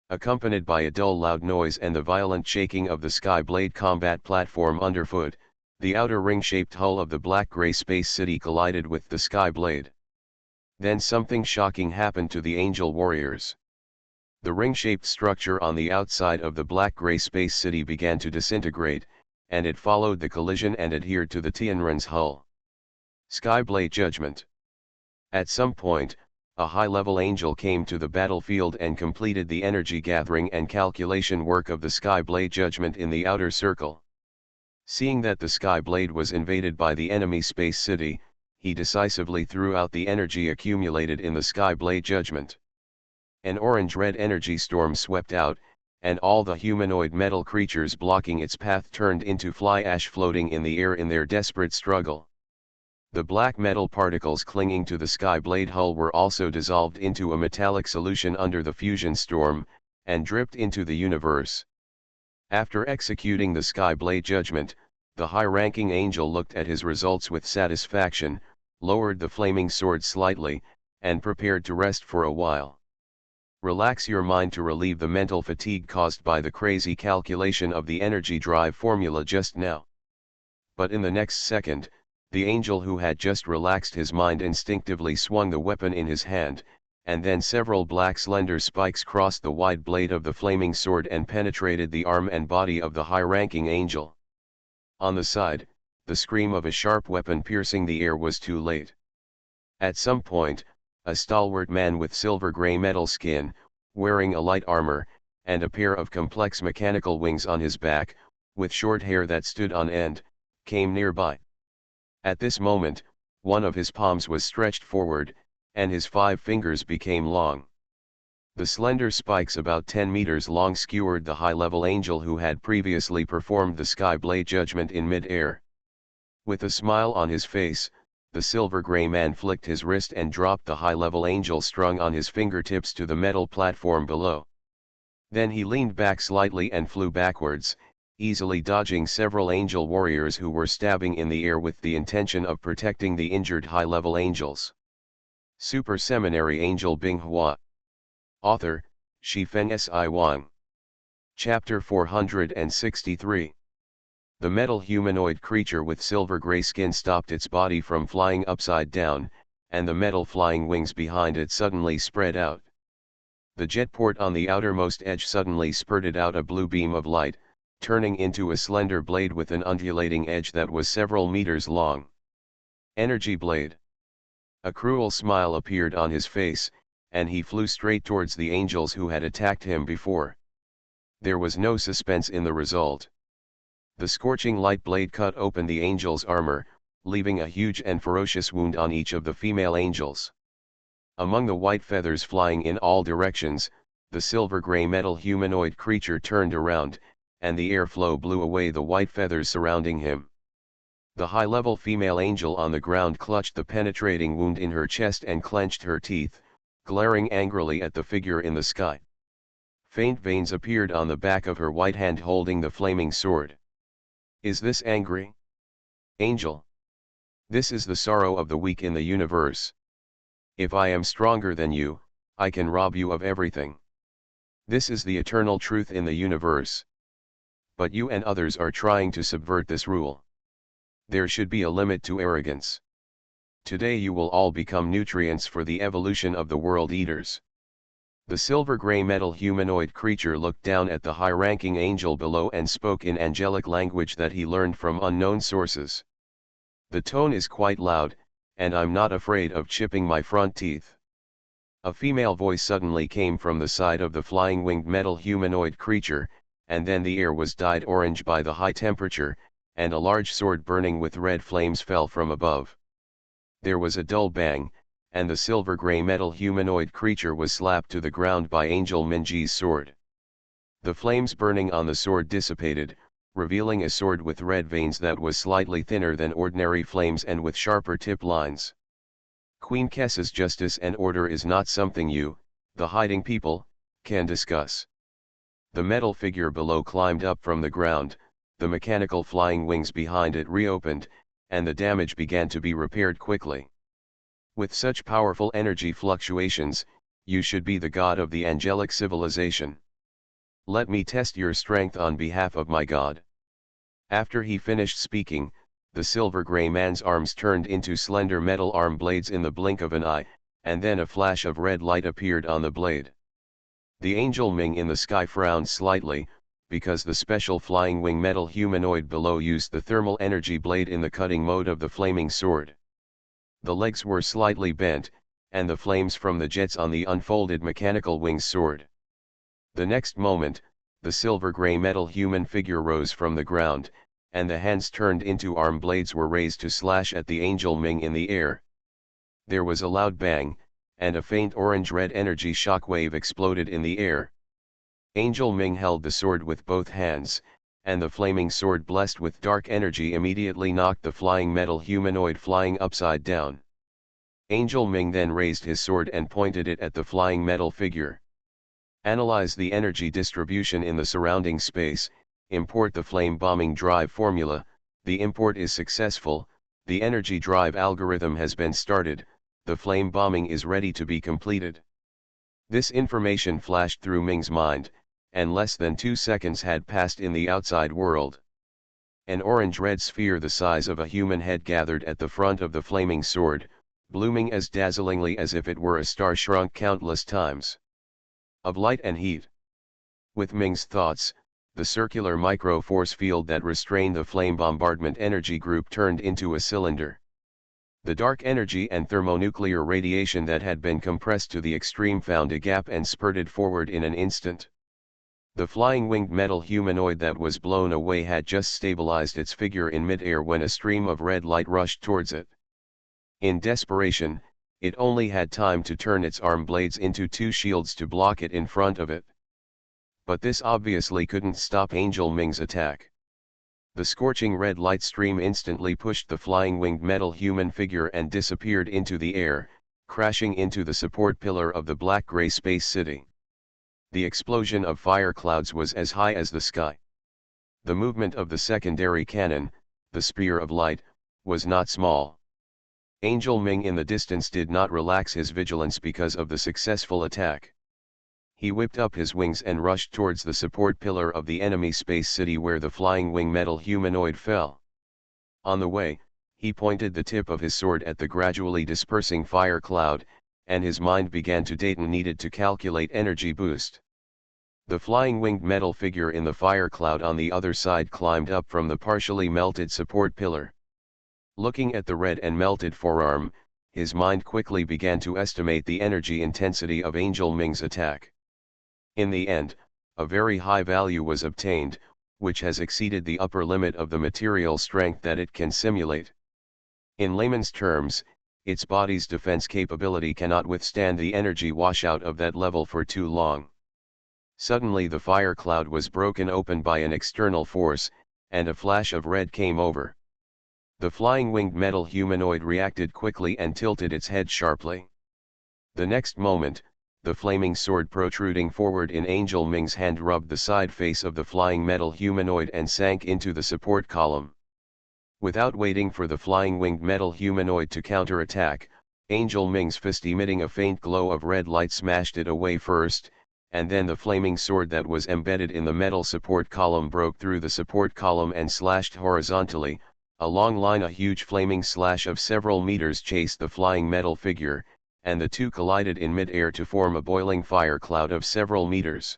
Accompanied by a dull loud noise and the violent shaking of the Skyblade combat platform underfoot, the outer ring-shaped hull of the black-gray space city collided with the Skyblade. Then something shocking happened to the angel warriors. The ring-shaped structure on the outside of the black-gray space city began to disintegrate, and it followed the collision and adhered to the Tianren's hull. Skyblade Judgment. At some point, a high-level angel came to the battlefield and completed the energy gathering and calculation work of the Skyblade Judgment in the outer circle. Seeing that the Skyblade was invaded by the enemy space city, he decisively threw out the energy accumulated in the Skyblade Judgment. An orange-red energy storm swept out, and all the humanoid metal creatures blocking its path turned into fly ash floating in the air in their desperate struggle. The black metal particles clinging to the Skyblade hull were also dissolved into a metallic solution under the fusion storm, and dripped into the universe. After executing the Skyblade Judgment, the high-ranking angel looked at his results with satisfaction, lowered the flaming sword slightly, and prepared to rest for a while. Relax your mind to relieve the mental fatigue caused by the crazy calculation of the energy drive formula just now. But in the next second, the angel who had just relaxed his mind instinctively swung the weapon in his hand, and then several black slender spikes crossed the wide blade of the flaming sword and penetrated the arm and body of the high-ranking angel. On the side, the scream of a sharp weapon piercing the air was too late. At some point, a stalwart man with silver-gray metal skin, wearing a light armor, and a pair of complex mechanical wings on his back, with short hair that stood on end, came nearby. At this moment, one of his palms was stretched forward, and his 5 fingers became long. The slender spikes about 10 meters long skewered the high-level angel who had previously performed the Skyblade Judgment in mid-air. With a smile on his face, the silver-gray man flicked his wrist and dropped the high-level angel strung on his fingertips to the metal platform below. Then he leaned back slightly and flew backwards, easily dodging several angel warriors who were stabbing in the air with the intention of protecting the injured high-level angels. Super Seminary Angel Binghua. Author, Shifeng Si Wang. Chapter 463. The metal humanoid creature with silver-gray skin stopped its body from flying upside down, and the metal flying wings behind it suddenly spread out. The jetport on the outermost edge suddenly spurted out a blue beam of light, turning into a slender blade with an undulating edge that was several meters long. Energy blade. A cruel smile appeared on his face, and he flew straight towards the angels who had attacked him before. There was no suspense in the result. The scorching light blade cut open the angel's armor, leaving a huge and ferocious wound on each of the female angels. Among the white feathers flying in all directions, the silver-gray metal humanoid creature turned around, and the airflow blew away the white feathers surrounding him. The high-level female angel on the ground clutched the penetrating wound in her chest and clenched her teeth, glaring angrily at the figure in the sky. Faint veins appeared on the back of her white hand holding the flaming sword. Is this angry? Angel. This is the sorrow of the weak in the universe. If I am stronger than you, I can rob you of everything. This is the eternal truth in the universe. But you and others are trying to subvert this rule. There should be a limit to arrogance. Today you will all become nutrients for the evolution of the world eaters. The silver-gray metal humanoid creature looked down at the high-ranking angel below and spoke in angelic language that he learned from unknown sources. The tone is quite loud, and I'm not afraid of chipping my front teeth. A female voice suddenly came from the side of the flying winged metal humanoid creature, and then the air was dyed orange by the high temperature, and a large sword burning with red flames fell from above. There was a dull bang, and the silver-gray metal humanoid creature was slapped to the ground by Angel Mingji's sword. The flames burning on the sword dissipated, revealing a sword with red veins that was slightly thinner than ordinary flames and with sharper tip lines. Queen Kessa's justice and order is not something you, the hiding people, can discuss. The metal figure below climbed up from the ground, the mechanical flying wings behind it reopened, and the damage began to be repaired quickly. With such powerful energy fluctuations, you should be the god of the angelic civilization. Let me test your strength on behalf of my god. After he finished speaking, the silver-gray man's arms turned into slender metal arm blades in the blink of an eye, and then a flash of red light appeared on the blade. The angel Ming in the sky frowned slightly, because the special flying wing metal humanoid below used the thermal energy blade in the cutting mode of the flaming sword. The legs were slightly bent, and the flames from the jets on the unfolded mechanical wings soared. The next moment, the silver-gray metal human figure rose from the ground, and the hands turned into arm blades were raised to slash at the angel Ming in the air. There was a loud bang, and a faint orange-red energy shockwave exploded in the air. Angel Ming held the sword with both hands, and the flaming sword blessed with dark energy immediately knocked the flying metal humanoid flying upside down. Angel Ming then raised his sword and pointed it at the flying metal figure. Analyze the energy distribution in the surrounding space, import the flame bombing drive formula, the import is successful, the energy drive algorithm has been started, the flame bombing is ready to be completed. This information flashed through Ming's mind, and less than 2 seconds had passed in the outside world. An orange-red sphere the size of a human head gathered at the front of the flaming sword, blooming as dazzlingly as if it were a star shrunk countless times. Of light and heat. With Ming's thoughts, the circular micro-force field that restrained the flame bombardment energy group turned into a cylinder. The dark energy and thermonuclear radiation that had been compressed to the extreme found a gap and spurted forward in an instant. The flying winged metal humanoid that was blown away had just stabilized its figure in mid-air when a stream of red light rushed towards it. In desperation, it only had time to turn its arm blades into 2 shields to block it in front of it. But this obviously couldn't stop Angel Ming's attack. The scorching red light stream instantly pushed the flying winged metal human figure and disappeared into the air, crashing into the support pillar of the black-gray space city. The explosion of fire clouds was as high as the sky. The movement of the secondary cannon, the spear of light, was not small. Angel Ming in the distance did not relax his vigilance because of the successful attack. He whipped up his wings and rushed towards the support pillar of the enemy space city where the flying wing metal humanoid fell. On the way, he pointed the tip of his sword at the gradually dispersing fire cloud, and his mind began to date and needed to calculate energy boost. The flying winged metal figure in the fire cloud on the other side climbed up from the partially melted support pillar. Looking at the red and melted forearm, his mind quickly began to estimate the energy intensity of Angel Ming's attack. In the end, a very high value was obtained, which has exceeded the upper limit of the material strength that it can simulate. In layman's terms, its body's defense capability cannot withstand the energy washout of that level for too long. Suddenly the fire cloud was broken open by an external force, and a flash of red came over. The flying winged metal humanoid reacted quickly and tilted its head sharply. The next moment, the flaming sword protruding forward in Angel Ming's hand rubbed the side face of the flying metal humanoid and sank into the support column. Without waiting for the flying winged metal humanoid to counterattack, Angel Ming's fist emitting a faint glow of red light smashed it away first, and then the flaming sword that was embedded in the metal support column broke through the support column and slashed horizontally. A long line, a huge flaming slash of several meters chased the flying metal figure, and the two collided in mid-air to form a boiling fire cloud of several meters.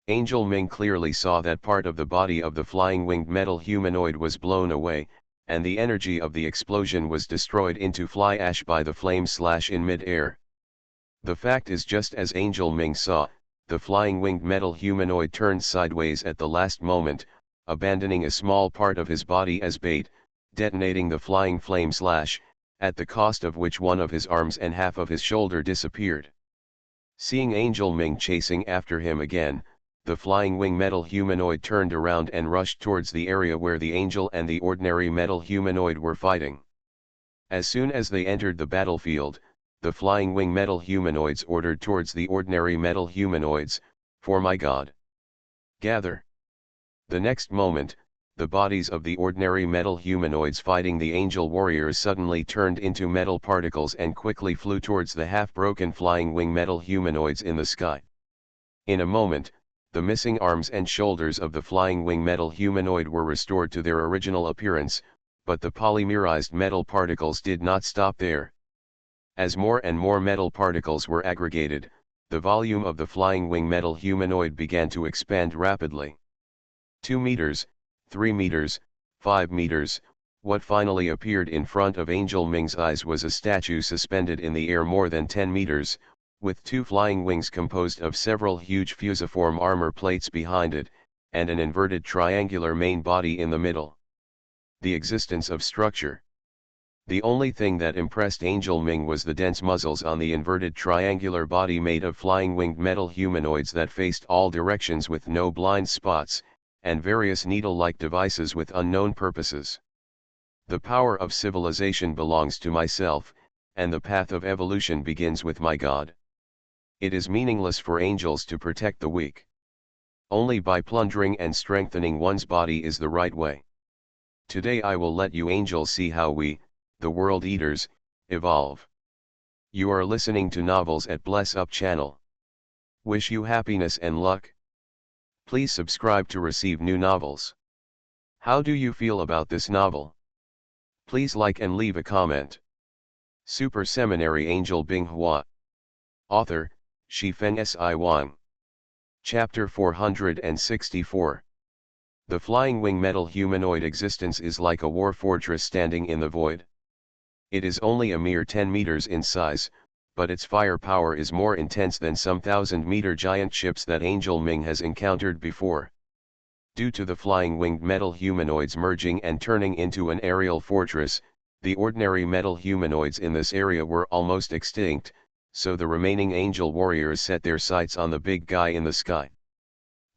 Angel Ming clearly saw that part of the body of the flying winged metal humanoid was blown away, and the energy of the explosion was destroyed into fly ash by the flame slash in mid-air. The fact is, just as Angel Ming saw, the flying winged metal humanoid turned sideways at the last moment, abandoning a small part of his body as bait, detonating the flying flame slash, at the cost of which one of his arms and half of his shoulder disappeared. Seeing Angel Ming chasing after him again, the flying wing metal humanoid turned around and rushed towards the area where the angel and the ordinary metal humanoid were fighting. As soon as they entered the battlefield, the flying wing metal humanoids ordered towards the ordinary metal humanoids, "For my God, gather!" The next moment, the bodies of the ordinary metal humanoids fighting the angel warriors suddenly turned into metal particles and quickly flew towards the half-broken flying wing metal humanoids in the sky. In a moment, the missing arms and shoulders of the flying wing metal humanoid were restored to their original appearance, but the polymerized metal particles did not stop there. As more and more metal particles were aggregated, the volume of the flying wing metal humanoid began to expand rapidly. 2 meters, 3 meters, 5 meters, what finally appeared in front of Angel Ming's eyes was a statue suspended in the air more than 10 meters, with two flying wings composed of several huge fusiform armor plates behind it, and an inverted triangular main body in the middle. The existence of structure. The only thing that impressed Angel Ming was the dense muzzles on the inverted triangular body made of flying winged metal humanoids that faced all directions with no blind spots, and various needle-like devices with unknown purposes. The power of civilization belongs to myself, and the path of evolution begins with my God. It is meaningless for angels to protect the weak. Only by plundering and strengthening one's body is the right way. Today I will let you angels see how we, the world eaters, evolve. You are listening to Novels at Bless Up channel. Wish you happiness and luck. Please subscribe to receive new novels. How do you feel about this novel? Please like and leave a comment. Super Seminary Angel Binghua. Author, Shifeng Si Wang. Chapter 464. The flying wing metal humanoid existence is like a war fortress standing in the void. It is only a mere 10 meters in size, but its firepower is more intense than some 1,000-meter giant ships that Angel Ming has encountered before. Due to the flying winged metal humanoids merging and turning into an aerial fortress, the ordinary metal humanoids in this area were almost extinct, so the remaining angel warriors set their sights on the big guy in the sky.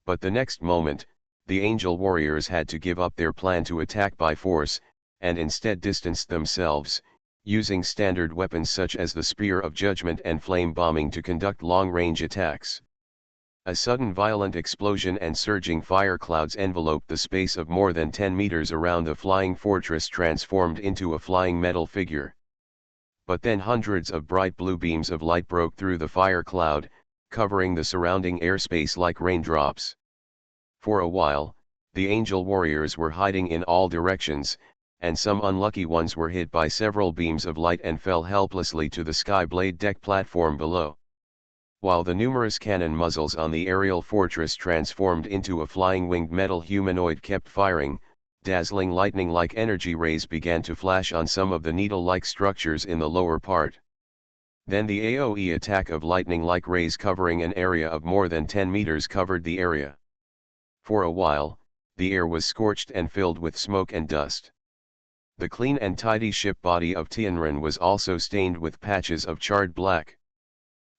But the next moment, the angel warriors had to give up their plan to attack by force, and instead distanced themselves, using standard weapons such as the Spear of Judgment and flame bombing to conduct long-range attacks. A sudden violent explosion and surging fire clouds enveloped the space of more than 10 meters around the flying fortress, transformed into a flying metal figure. But then hundreds of bright blue beams of light broke through the fire cloud, covering the surrounding airspace like raindrops. For a while, the angel warriors were hiding in all directions, and some unlucky ones were hit by several beams of light and fell helplessly to the Skyblade deck platform below. While the numerous cannon muzzles on the aerial fortress transformed into a flying winged metal humanoid kept firing, dazzling lightning-like energy rays began to flash on some of the needle-like structures in the lower part. Then the AoE attack of lightning-like rays covering an area of more than 10 meters covered the area. For a while, the air was scorched and filled with smoke and dust. The clean and tidy ship body of Tianren was also stained with patches of charred black.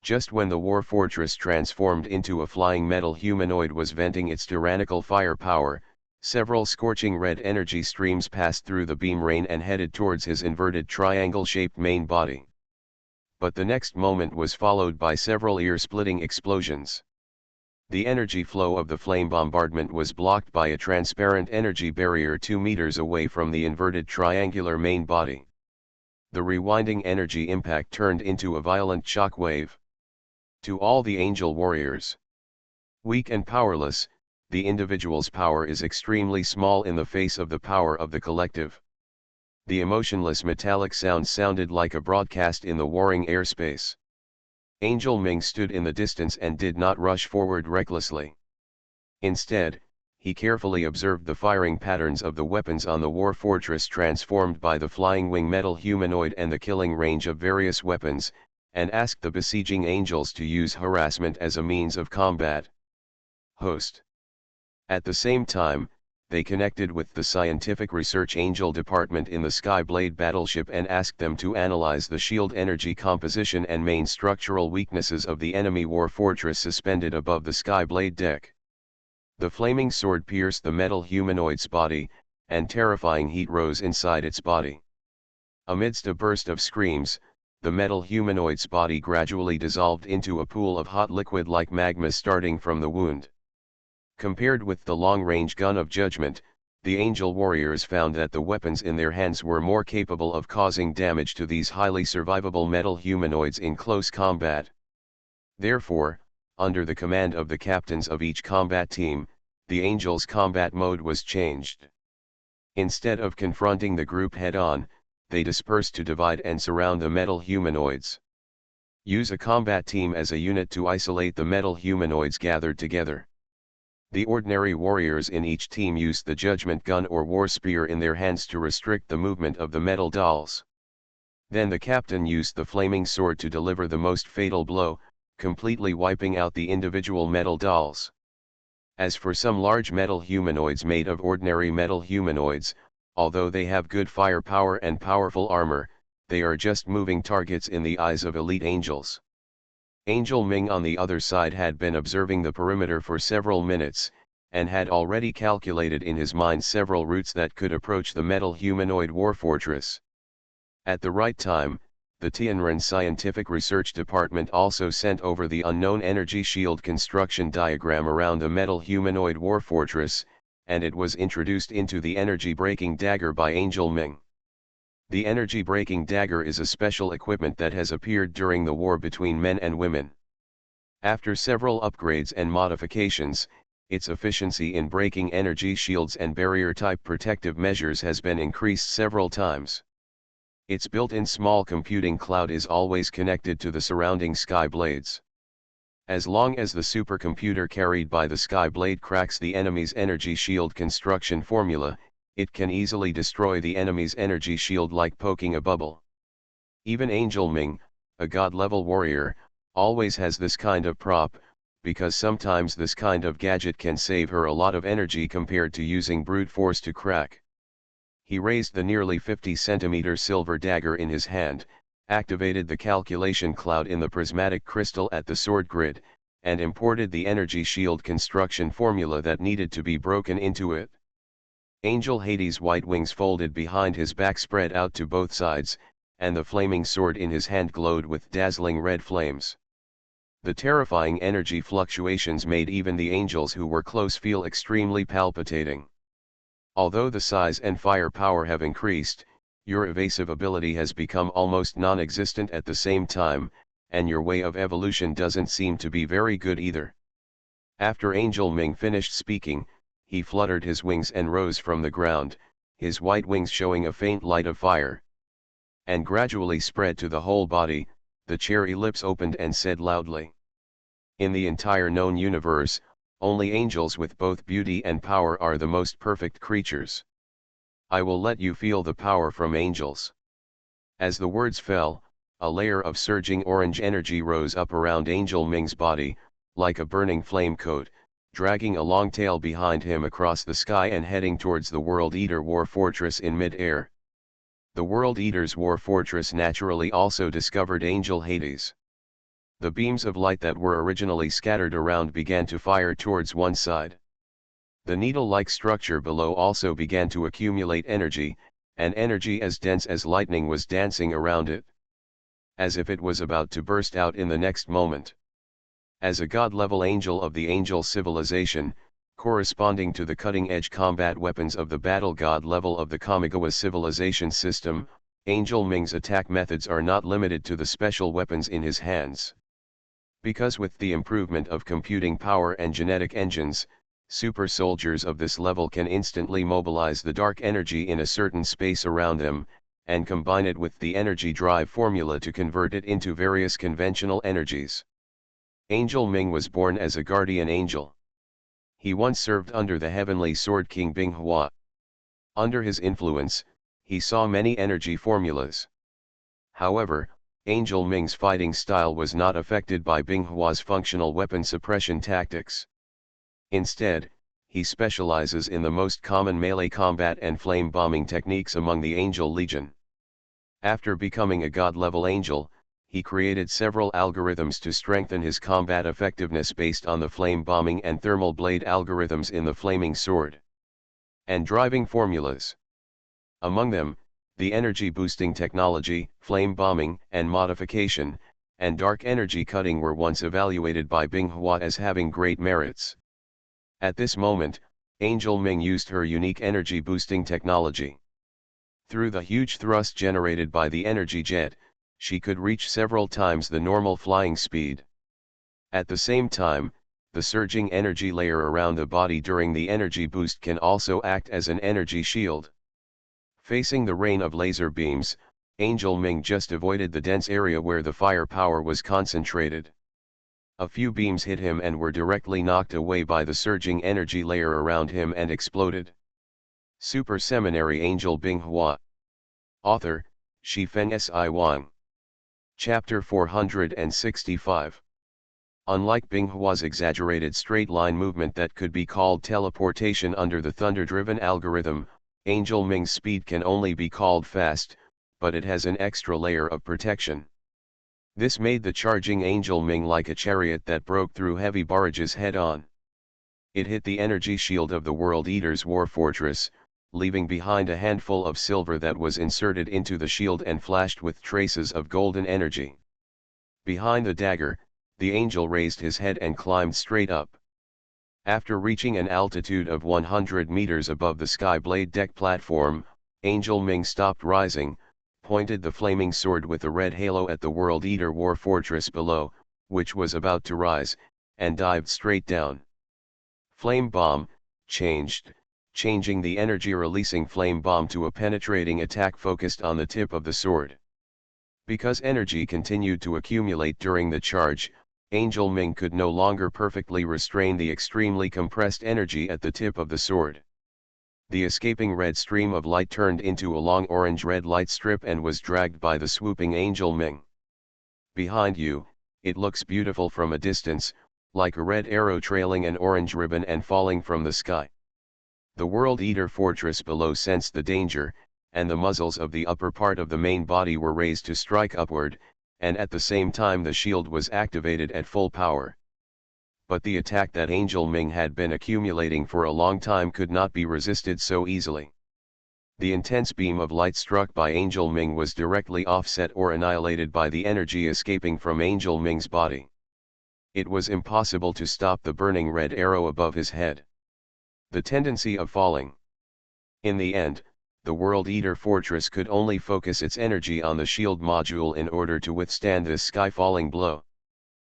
Just when the war fortress transformed into a flying metal humanoid was venting its tyrannical firepower, several scorching red energy streams passed through the beam rain and headed towards his inverted triangle-shaped main body. But the next moment was followed by several ear-splitting explosions. The energy flow of the flame bombardment was blocked by a transparent energy barrier 2 meters away from the inverted triangular main body. The rewinding energy impact turned into a violent shock wave. To all the angel warriors, weak and powerless, the individual's power is extremely small in the face of the power of the collective. The emotionless metallic sound sounded like a broadcast in the warring airspace. Angel Ming stood in the distance and did not rush forward recklessly. Instead, he carefully observed the firing patterns of the weapons on the war fortress transformed by the flying wing metal humanoid and the killing range of various weapons, and asked the besieging angels to use harassment as a means of combat. Host. At the same time, they connected with the Scientific Research Angel Department in the Skyblade battleship and asked them to analyze the shield energy composition and main structural weaknesses of the enemy war fortress suspended above the Skyblade deck. The flaming sword pierced the metal humanoid's body, and terrifying heat rose inside its body. Amidst a burst of screams, the metal humanoid's body gradually dissolved into a pool of hot liquid like magma starting from the wound. Compared with the long-range gun of judgment, the angel warriors found that the weapons in their hands were more capable of causing damage to these highly survivable metal humanoids in close combat. Therefore, under the command of the captains of each combat team, the angels' combat mode was changed. Instead of confronting the group head-on, they dispersed to divide and surround the metal humanoids. Use a combat team as a unit to isolate the metal humanoids gathered together. The ordinary warriors in each team used the judgment gun or war spear in their hands to restrict the movement of the metal dolls. Then the captain used the flaming sword to deliver the most fatal blow, completely wiping out the individual metal dolls. As for some large metal humanoids made of ordinary metal humanoids, although they have good firepower and powerful armor, they are just moving targets in the eyes of elite angels. Angel Ming on the other side had been observing the perimeter for several minutes, and had already calculated in his mind several routes that could approach the metal humanoid war fortress. At the right time, the Tianren Scientific Research Department also sent over the unknown energy shield construction diagram around the metal humanoid war fortress, and it was introduced into the energy-breaking dagger by Angel Ming. The energy-breaking dagger is a special equipment that has appeared during the war between men and women. After several upgrades and modifications, its efficiency in breaking energy shields and barrier-type protective measures has been increased several times. Its built-in small computing cloud is always connected to the surrounding sky blades. As long as the supercomputer carried by the sky blade cracks the enemy's energy shield construction formula, it can easily destroy the enemy's energy shield like poking a bubble. Even Angel Ming, a god-level warrior, always has this kind of prop, because sometimes this kind of gadget can save her a lot of energy compared to using brute force to crack. He raised the nearly 50-centimeter silver dagger in his hand, activated the calculation cloud in the prismatic crystal at the sword grid, and imported the energy shield construction formula that needed to be broken into it. Angel Hades' white wings folded behind his back spread out to both sides, and the flaming sword in his hand glowed with dazzling red flames. The terrifying energy fluctuations made even the angels who were close feel extremely palpitating. Although the size and firepower have increased, your evasive ability has become almost non-existent at the same time, and your way of evolution doesn't seem to be very good either. After Angel Ming finished speaking, he fluttered his wings and rose from the ground, his white wings showing a faint light of fire. And gradually spread to the whole body, the cherry lips opened and said loudly. In the entire known universe, only angels with both beauty and power are the most perfect creatures. I will let you feel the power from angels. As the words fell, a layer of surging orange energy rose up around Angel Ming's body, like a burning flame coat, dragging a long tail behind him across the sky and heading towards the World Eater War Fortress in mid-air. The World Eater's War Fortress naturally also discovered Angel Hades. The beams of light that were originally scattered around began to fire towards one side. The needle-like structure below also began to accumulate energy, and energy as dense as lightning was dancing around it, as if it was about to burst out in the next moment. As a god-level angel of the angel civilization, corresponding to the cutting-edge combat weapons of the battle god level of the Kamigawa civilization system, Angel Ming's attack methods are not limited to the special weapons in his hands. Because with the improvement of computing power and genetic engines, super soldiers of this level can instantly mobilize the dark energy in a certain space around them, and combine it with the energy drive formula to convert it into various conventional energies. Angel Ming was born as a guardian angel. He once served under the heavenly sword king Binghua. Under his influence, he saw many energy formulas. However, Angel Ming's fighting style was not affected by Binghua's functional weapon suppression tactics. Instead, he specializes in the most common melee combat and flame bombing techniques among the Angel Legion. After becoming a god-level angel, he created several algorithms to strengthen his combat effectiveness based on the flame bombing and thermal blade algorithms in the flaming sword and driving formulas. Among them, the energy boosting technology, flame bombing and modification, and dark energy cutting were once evaluated by Binghua as having great merits. At this moment, Angel Ming used her unique energy boosting technology. Through the huge thrust generated by the energy jet, she could reach several times the normal flying speed. At the same time, the surging energy layer around the body during the energy boost can also act as an energy shield. Facing the rain of laser beams, Angel Ming just avoided the dense area where the firepower was concentrated. A few beams hit him and were directly knocked away by the surging energy layer around him and exploded. Super Seminary Angel Binghua. Author, Shifeng Si Wang. Chapter 465. Unlike Binghua's exaggerated straight-line movement that could be called teleportation under the thunder-driven algorithm, Angel Ming's speed can only be called fast, but it has an extra layer of protection. This made the charging Angel Ming like a chariot that broke through heavy barrages head-on. It hit the energy shield of the World Eater's war fortress, leaving behind a handful of silver that was inserted into the shield and flashed with traces of golden energy. Behind the dagger, the angel raised his head and climbed straight up. After reaching an altitude of 100 meters above the sky blade deck platform, Angel Ming stopped rising, pointed the flaming sword with a red halo at the World Eater war fortress below, which was about to rise, and dived straight down. Flame bomb, changing the energy-releasing flame bomb to a penetrating attack focused on the tip of the sword. Because energy continued to accumulate during the charge, Angel Ming could no longer perfectly restrain the extremely compressed energy at the tip of the sword. The escaping red stream of light turned into a long orange-red light strip and was dragged by the swooping Angel Ming. Behind you, it looks beautiful from a distance, like a red arrow trailing an orange ribbon and falling from the sky. The World Eater fortress below sensed the danger, and the muzzles of the upper part of the main body were raised to strike upward, and at the same time the shield was activated at full power. But the attack that Angel Ming had been accumulating for a long time could not be resisted so easily. The intense beam of light struck by Angel Ming was directly offset or annihilated by the energy escaping from Angel Ming's body. It was impossible to stop the burning red arrow above his head. The tendency of falling. In the end, the World Eater fortress could only focus its energy on the shield module in order to withstand this sky-falling blow.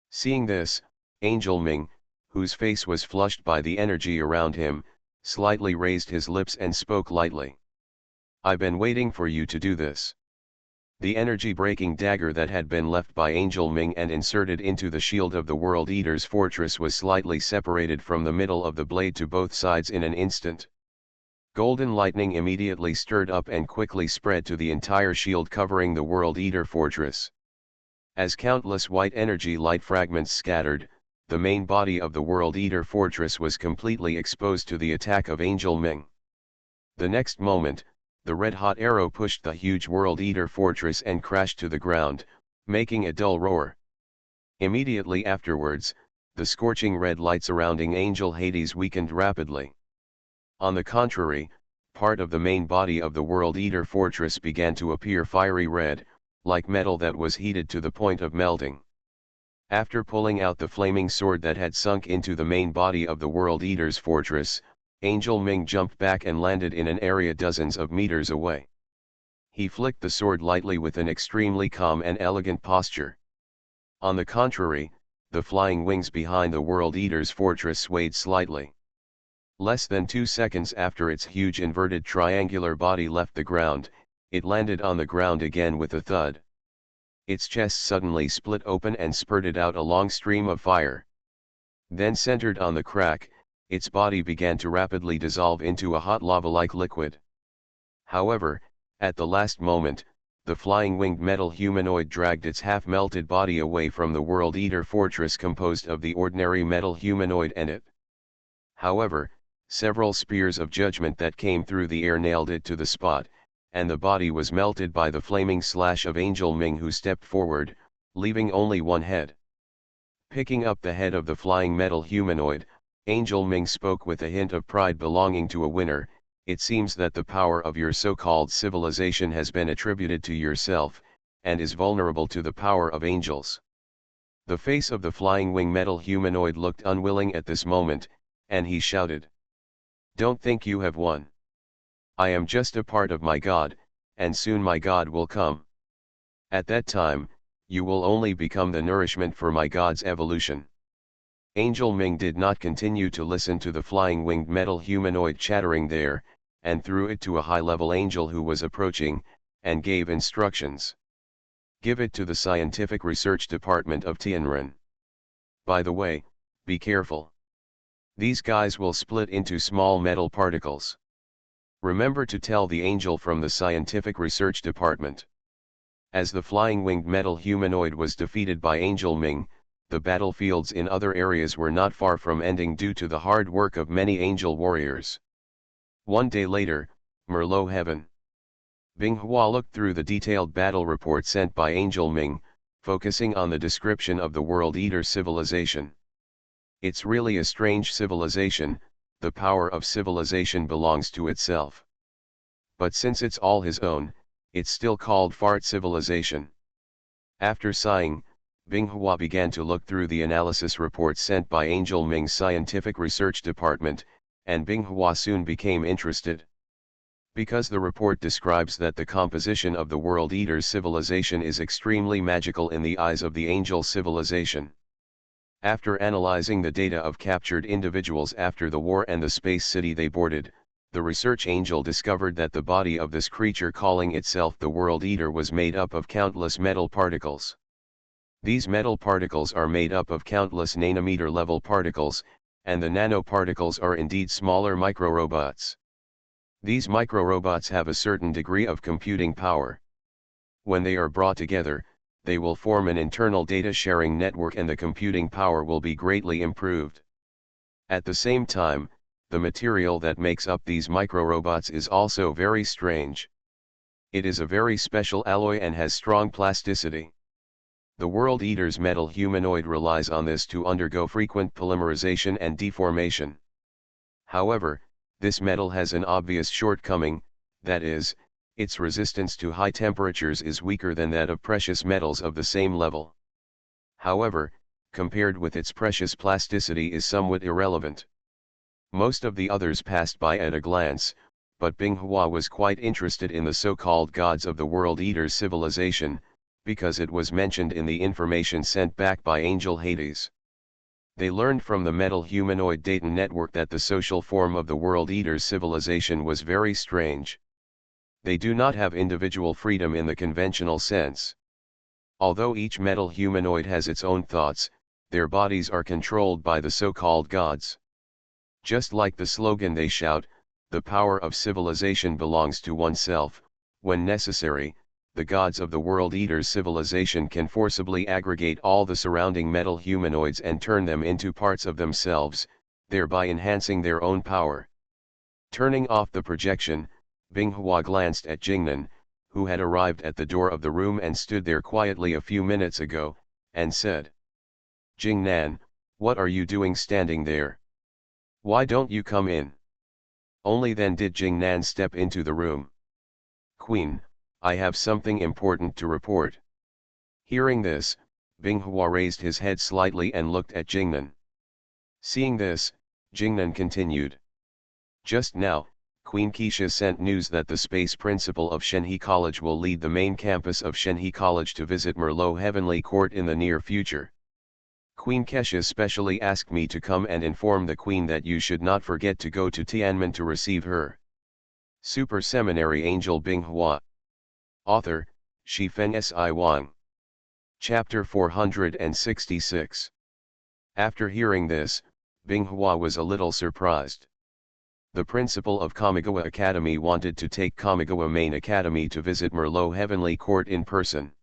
Seeing this, Angel Ming, whose face was flushed by the energy around him, slightly raised his lips and spoke lightly. "I've been waiting for you to do this." The energy-breaking dagger that had been left by Angel Ming and inserted into the shield of the World Eater's fortress was slightly separated from the middle of the blade to both sides in an instant. Golden lightning immediately stirred up and quickly spread to the entire shield covering the World Eater fortress. As countless white energy light fragments scattered, the main body of the World Eater fortress was completely exposed to the attack of Angel Ming. The next moment, the red-hot arrow pushed the huge World Eater fortress and crashed to the ground, making a dull roar. Immediately afterwards, the scorching red light surrounding Angel Hades weakened rapidly. On the contrary, part of the main body of the World Eater fortress began to appear fiery red, like metal that was heated to the point of melting. After pulling out the flaming sword that had sunk into the main body of the World Eater's fortress, Angel Ming jumped back and landed in an area dozens of meters away. He flicked the sword lightly with an extremely calm and elegant posture. On the contrary, the flying wings behind the World Eater's fortress swayed slightly. Less than 2 seconds after its huge inverted triangular body left the ground, it landed on the ground again with a thud. Its chest suddenly split open and spurted out a long stream of fire. Then centered on the crack, its body began to rapidly dissolve into a hot lava-like liquid. However, at the last moment, the flying winged metal humanoid dragged its half-melted body away from the World Eater fortress composed of the ordinary metal humanoid and it. However, several spears of judgment that came through the air nailed it to the spot, and the body was melted by the flaming slash of Angel Ming, who stepped forward, leaving only one head. Picking up the head of the flying metal humanoid, Angel Ming spoke with a hint of pride belonging to a winner. It seems that the power of your so-called civilization has been attributed to yourself, and is vulnerable to the power of angels. The face of the flying wing metal humanoid looked unwilling at this moment, and he shouted, "Don't think you have won. I am just a part of my God, and soon my God will come. At that time, you will only become the nourishment for my God's evolution." Angel Ming did not continue to listen to the flying winged metal humanoid chattering there, and threw it to a high-level angel who was approaching, and gave instructions. "Give it to the Scientific Research Department of Tianren. By the way, be careful. These guys will split into small metal particles. Remember to tell the angel from the Scientific Research Department." As the flying winged metal humanoid was defeated by Angel Ming, the battlefields in other areas were not far from ending due to the hard work of many angel warriors. One day later, Merlot Heaven. Binghua looked through the detailed battle report sent by Angel Ming, focusing on the description of the World Eater civilization. "It's really a strange civilization. The power of civilization belongs to itself. But since it's all his own, it's still called fart civilization." After sighing, Binghua began to look through the analysis reports sent by Angel Ming's Scientific Research Department, and Binghua soon became interested. Because the report describes that the composition of the World Eater's civilization is extremely magical in the eyes of the angel civilization. After analyzing the data of captured individuals after the war and the space city they boarded, the research angel discovered that the body of this creature calling itself the World Eater was made up of countless metal particles. These metal particles are made up of countless nanometer-level particles, and the nanoparticles are indeed smaller microrobots. These microrobots have a certain degree of computing power. When they are brought together, they will form an internal data-sharing network and the computing power will be greatly improved. At the same time, the material that makes up these microrobots is also very strange. It is a very special alloy and has strong plasticity. The World Eater's metal humanoid relies on this to undergo frequent polymerization and deformation. However, this metal has an obvious shortcoming, that is, its resistance to high temperatures is weaker than that of precious metals of the same level. However, compared with its precious plasticity is somewhat irrelevant. Most of the others passed by at a glance, but Binghua was quite interested in the so-called gods of the World Eater's civilization, because it was mentioned in the information sent back by Angel Hades. They learned from the metal humanoid data network that the social form of the World Eater's civilization was very strange. They do not have individual freedom in the conventional sense. Although each metal humanoid has its own thoughts, their bodies are controlled by the so-called gods. Just like the slogan they shout, "The power of civilization belongs to oneself," when necessary, the gods of the World Eater's civilization can forcibly aggregate all the surrounding metal humanoids and turn them into parts of themselves, thereby enhancing their own power. Turning off the projection, Binghua glanced at Jingnan, who had arrived at the door of the room and stood there quietly a few minutes ago, and said, Jingnan, what are you doing standing there? Why don't you come in? Only then did Jingnan step into the room. Queen, I have something important to report. Hearing this, Binghua raised his head slightly and looked at Jingnan. Seeing this, Jingnan continued. Just now, Queen Keisha sent news that the space principal of Shenhe College will lead the main campus of Shenhe College to visit Merlot Heavenly Court in the near future. Queen Kesha specially asked me to come and inform the Queen that you should not forget to go to Tianmen to receive her. Super Seminary Angel Binghua. Author, Shifeng Si Wang. Chapter 466. After hearing this, Binghua was a little surprised. The principal of Kamigawa Academy wanted to take Kamigawa Main Academy to visit Merlot Heavenly Court in person.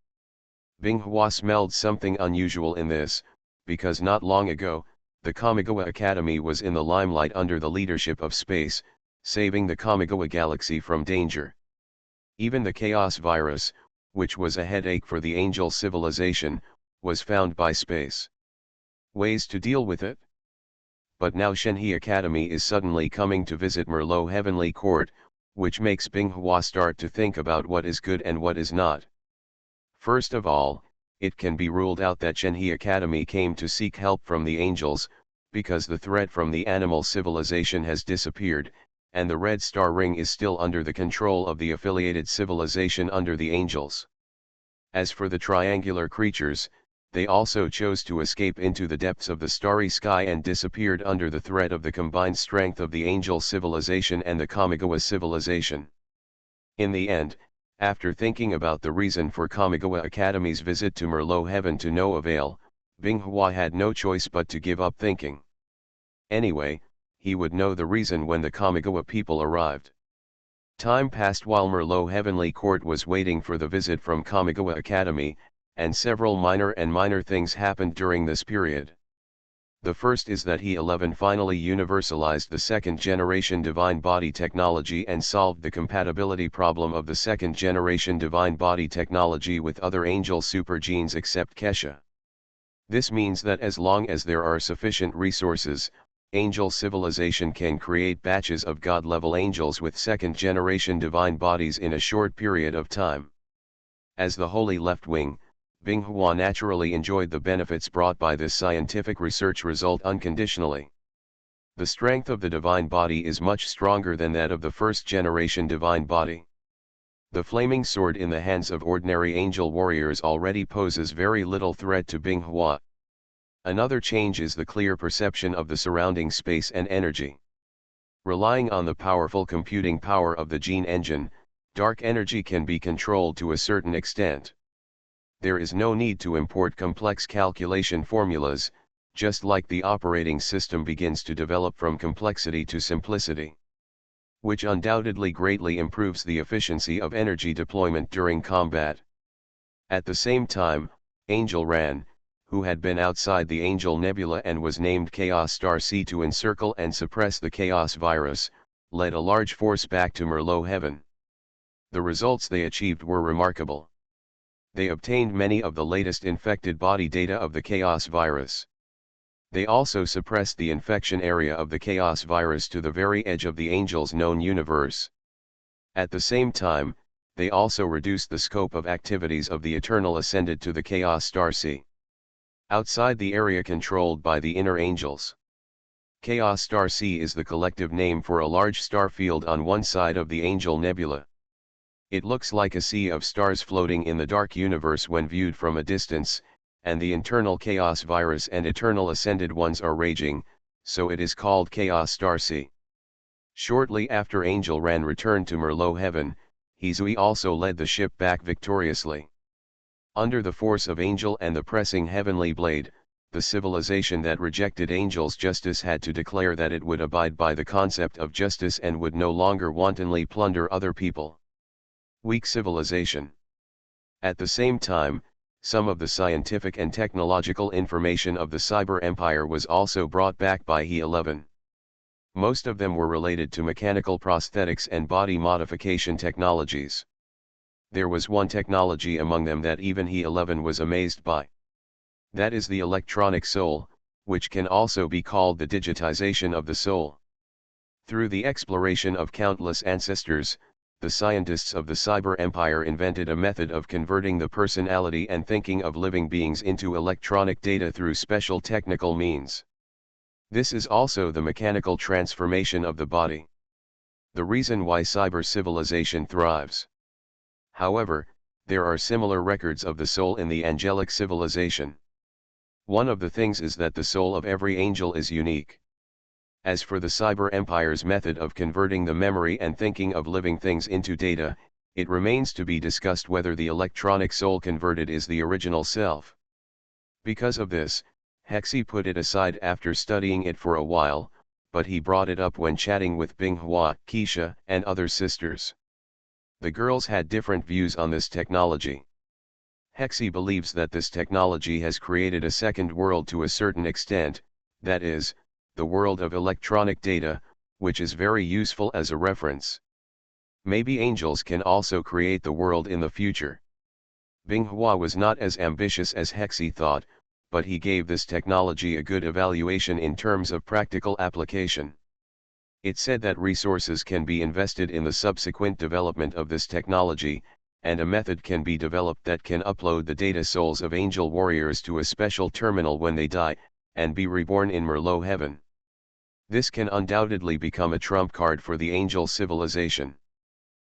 Binghua smelled something unusual in this, because not long ago, the Kamigawa Academy was in the limelight under the leadership of space, saving the Kamigawa galaxy from danger. Even the chaos virus, which was a headache for the angel civilization, was found by space. Ways to deal with it? But now Shenhe Academy is suddenly coming to visit Merlot Heavenly Court, which makes Binghua start to think about what is good and what is not. First of all, it can be ruled out that Shenhe Academy came to seek help from the angels, because the threat from the animal civilization has disappeared, and the Red Star Ring is still under the control of the affiliated civilization under the angels. As for the triangular creatures, they also chose to escape into the depths of the starry sky and disappeared under the threat of the combined strength of the angel civilization and the Kamigawa civilization. In the end, after thinking about the reason for Kamigawa Academy's visit to Merlot Heaven to no avail, Binghua had no choice but to give up thinking. Anyway, he would know the reason when the Kamigawa people arrived. Time passed while Merlot Heavenly Court was waiting for the visit from Kamigawa Academy, and several minor things happened during this period. The first is that He-11 finally universalized the second-generation Divine Body technology and solved the compatibility problem of the second-generation Divine Body technology with other angel supergenes except Kesha. This means that as long as there are sufficient resources, angel civilization can create batches of God-level angels with second-generation divine bodies in a short period of time. As the Holy Left Wing, Binghua naturally enjoyed the benefits brought by this scientific research result unconditionally. The strength of the divine body is much stronger than that of the first-generation divine body. The flaming sword in the hands of ordinary angel warriors already poses very little threat to Binghua. Another change is the clear perception of the surrounding space and energy. Relying on the powerful computing power of the gene engine, dark energy can be controlled to a certain extent. There is no need to import complex calculation formulas, just like the operating system begins to develop from complexity to simplicity, which undoubtedly greatly improves the efficiency of energy deployment during combat. At the same time, Angel Ran, who had been outside the Angel Nebula and was named Chaos Star C to encircle and suppress the Chaos virus, led a large force back to Merlot Heaven. The results they achieved were remarkable. They obtained many of the latest infected body data of the Chaos virus. They also suppressed the infection area of the Chaos virus to the very edge of the Angel's known universe. At the same time, they also reduced the scope of activities of the Eternal Ascended to the Chaos Star C. Outside the area controlled by the inner angels. Chaos Star C is the collective name for a large star field on one side of the Angel Nebula. It looks like a sea of stars floating in the dark universe when viewed from a distance, and the internal Chaos virus and Eternal Ascended ones are raging, so it is called Chaos Star C. Shortly after Angel Ran returned to Merlot Heaven, Hizui also led the ship back victoriously. Under the force of Angel and the pressing heavenly blade, the civilization that rejected Angel's justice had to declare that it would abide by the concept of justice and would no longer wantonly plunder other people. Weak civilization. At the same time, some of the scientific and technological information of the Cyber Empire was also brought back by He-11. Most of them were related to mechanical prosthetics and body modification technologies. There was one technology among them that even He-11 was amazed by. That is the electronic soul, which can also be called the digitization of the soul. Through the exploration of countless ancestors, the scientists of the Cyber Empire invented a method of converting the personality and thinking of living beings into electronic data through special technical means. This is also the mechanical transformation of the body. The reason why cyber civilization thrives. However, there are similar records of the soul in the angelic civilization. One of the things is that the soul of every angel is unique. As for the Cyber Empire's method of converting the memory and thinking of living things into data, it remains to be discussed whether the electronic soul converted is the original self. Because of this, Hexi put it aside after studying it for a while, but he brought it up when chatting with Binghua, Keisha, and other sisters. The girls had different views on this technology. Hexi believes that this technology has created a second world to a certain extent, that is, the world of electronic data, which is very useful as a reference. Maybe angels can also create the world in the future. Binghua was not as ambitious as Hexi thought, but he gave this technology a good evaluation in terms of practical application. It said that resources can be invested in the subsequent development of this technology, and a method can be developed that can upload the data souls of angel warriors to a special terminal when they die, and be reborn in Merlot heaven. This can undoubtedly become a trump card for the angel civilization.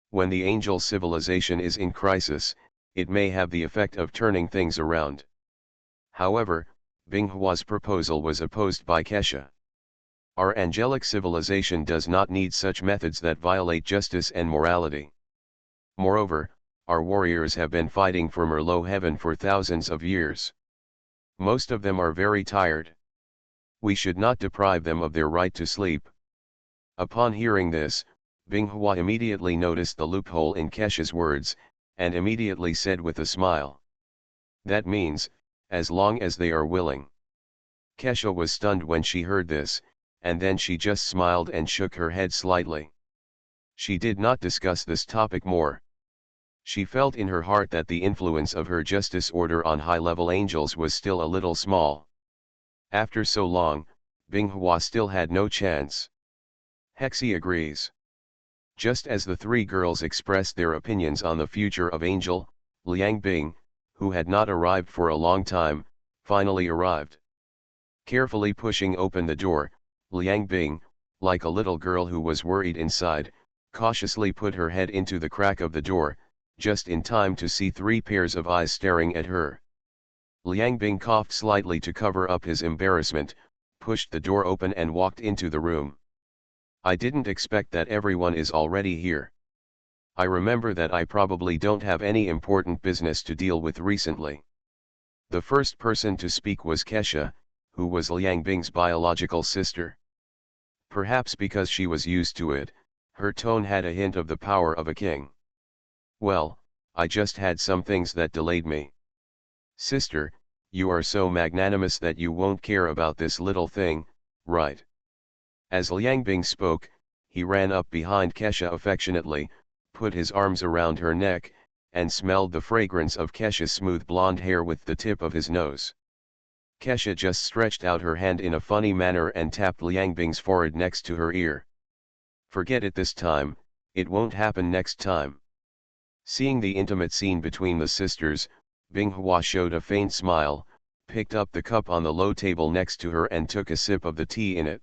When the angel civilization is in crisis, it may have the effect of turning things around. However, Binghua's proposal was opposed by Kesha. Our angelic civilization does not need such methods that violate justice and morality. Moreover, our warriors have been fighting for Merlot heaven for thousands of years. Most of them are very tired. We should not deprive them of their right to sleep. Upon hearing this, Binghua immediately noticed the loophole in Kesha's words, and immediately said with a smile. That means, as long as they are willing. Kesha was stunned when she heard this, and then she just smiled and shook her head slightly. She did not discuss this topic more. She felt in her heart that the influence of her justice order on high-level angels was still a little small. After so long, Binghua still had no chance. Hexi agrees. Just as the three girls expressed their opinions on the future of Angel, Liang Bing, who had not arrived for a long time, finally arrived. Carefully pushing open the door, Liang Bing, like a little girl who was worried inside, cautiously put her head into the crack of the door, just in time to see three pairs of eyes staring at her. Liang Bing coughed slightly to cover up his embarrassment, pushed the door open and walked into the room. I didn't expect that everyone is already here. I remember that I probably don't have any important business to deal with recently. The first person to speak was Kesha, who was Liang Bing's biological sister. Perhaps because she was used to it, her tone had a hint of the power of a king. Well, I just had some things that delayed me. Sister, you are so magnanimous that you won't care about this little thing, right? As Liang Bing spoke, he ran up behind Kesha affectionately, put his arms around her neck, and smelled the fragrance of Kesha's smooth blonde hair with the tip of his nose. Kesha just stretched out her hand in a funny manner and tapped Liang Bing's forehead next to her ear. Forget it this time, it won't happen next time. Seeing the intimate scene between the sisters, Binghua showed a faint smile, picked up the cup on the low table next to her and took a sip of the tea in it.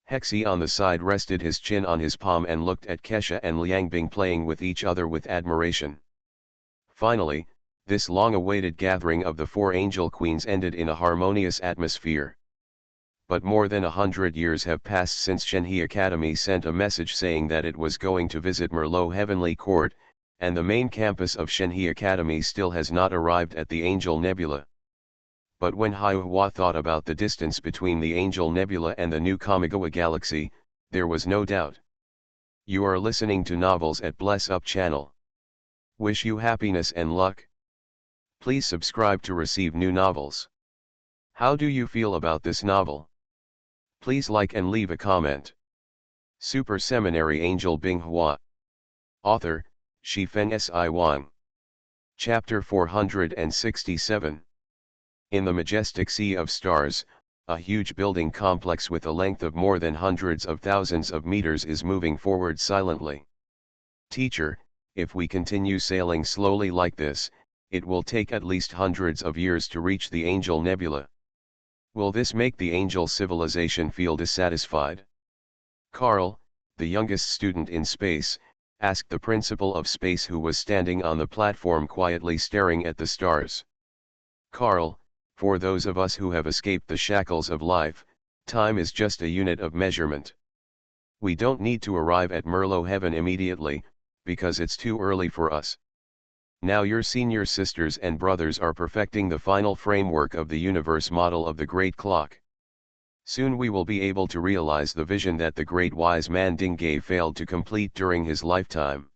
Hexi on the side rested his chin on his palm and looked at Kesha and Liang Bing playing with each other with admiration. Finally, this long-awaited gathering of the four angel queens ended in a harmonious atmosphere. But more than 100 years have passed since Shenhe Academy sent a message saying that it was going to visit Merlot Heavenly Court, and the main campus of Shenhe Academy still has not arrived at the Angel Nebula. But when Haihua thought about the distance between the Angel Nebula and the new Kamigawa Galaxy, there was no doubt. You are listening to Novels at Bless Up channel. Wish you happiness and luck. Please subscribe to receive new novels. How do you feel about this novel? Please like and leave a comment. Super Seminary Angel Binghua. Author, Shifeng Si Wang. Chapter 467. In the majestic sea of stars, a huge building complex with a length of more than hundreds of thousands of meters is moving forward silently. Teacher, if we continue sailing slowly like this, it will take at least hundreds of years to reach the Angel Nebula. Will this make the Angel civilization feel dissatisfied? Carl, the youngest student in space, asked the principal of space, who was standing on the platform quietly staring at the stars. Carl, for those of us who have escaped the shackles of life, time is just a unit of measurement. We don't need to arrive at Merlot heaven immediately, because it's too early for us. Now your senior sisters and brothers are perfecting the final framework of the universe model of the Great Clock. Soon we will be able to realize the vision that the great wise man Binghua failed to complete during his lifetime.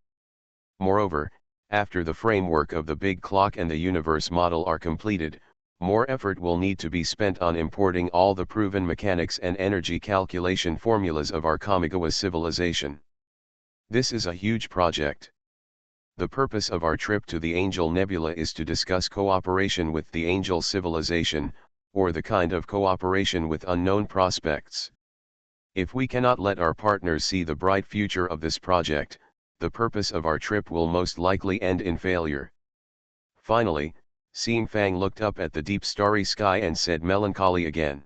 Moreover, after the framework of the big clock and the universe model are completed, more effort will need to be spent on importing all the proven mechanics and energy calculation formulas of our Kamigawa civilization. This is a huge project. The purpose of our trip to the Angel Nebula is to discuss cooperation with the Angel civilization, or the kind of cooperation with unknown prospects. If we cannot let our partners see the bright future of this project, the purpose of our trip will most likely end in failure. Finally, Xing Fang looked up at the deep starry sky and said melancholy again.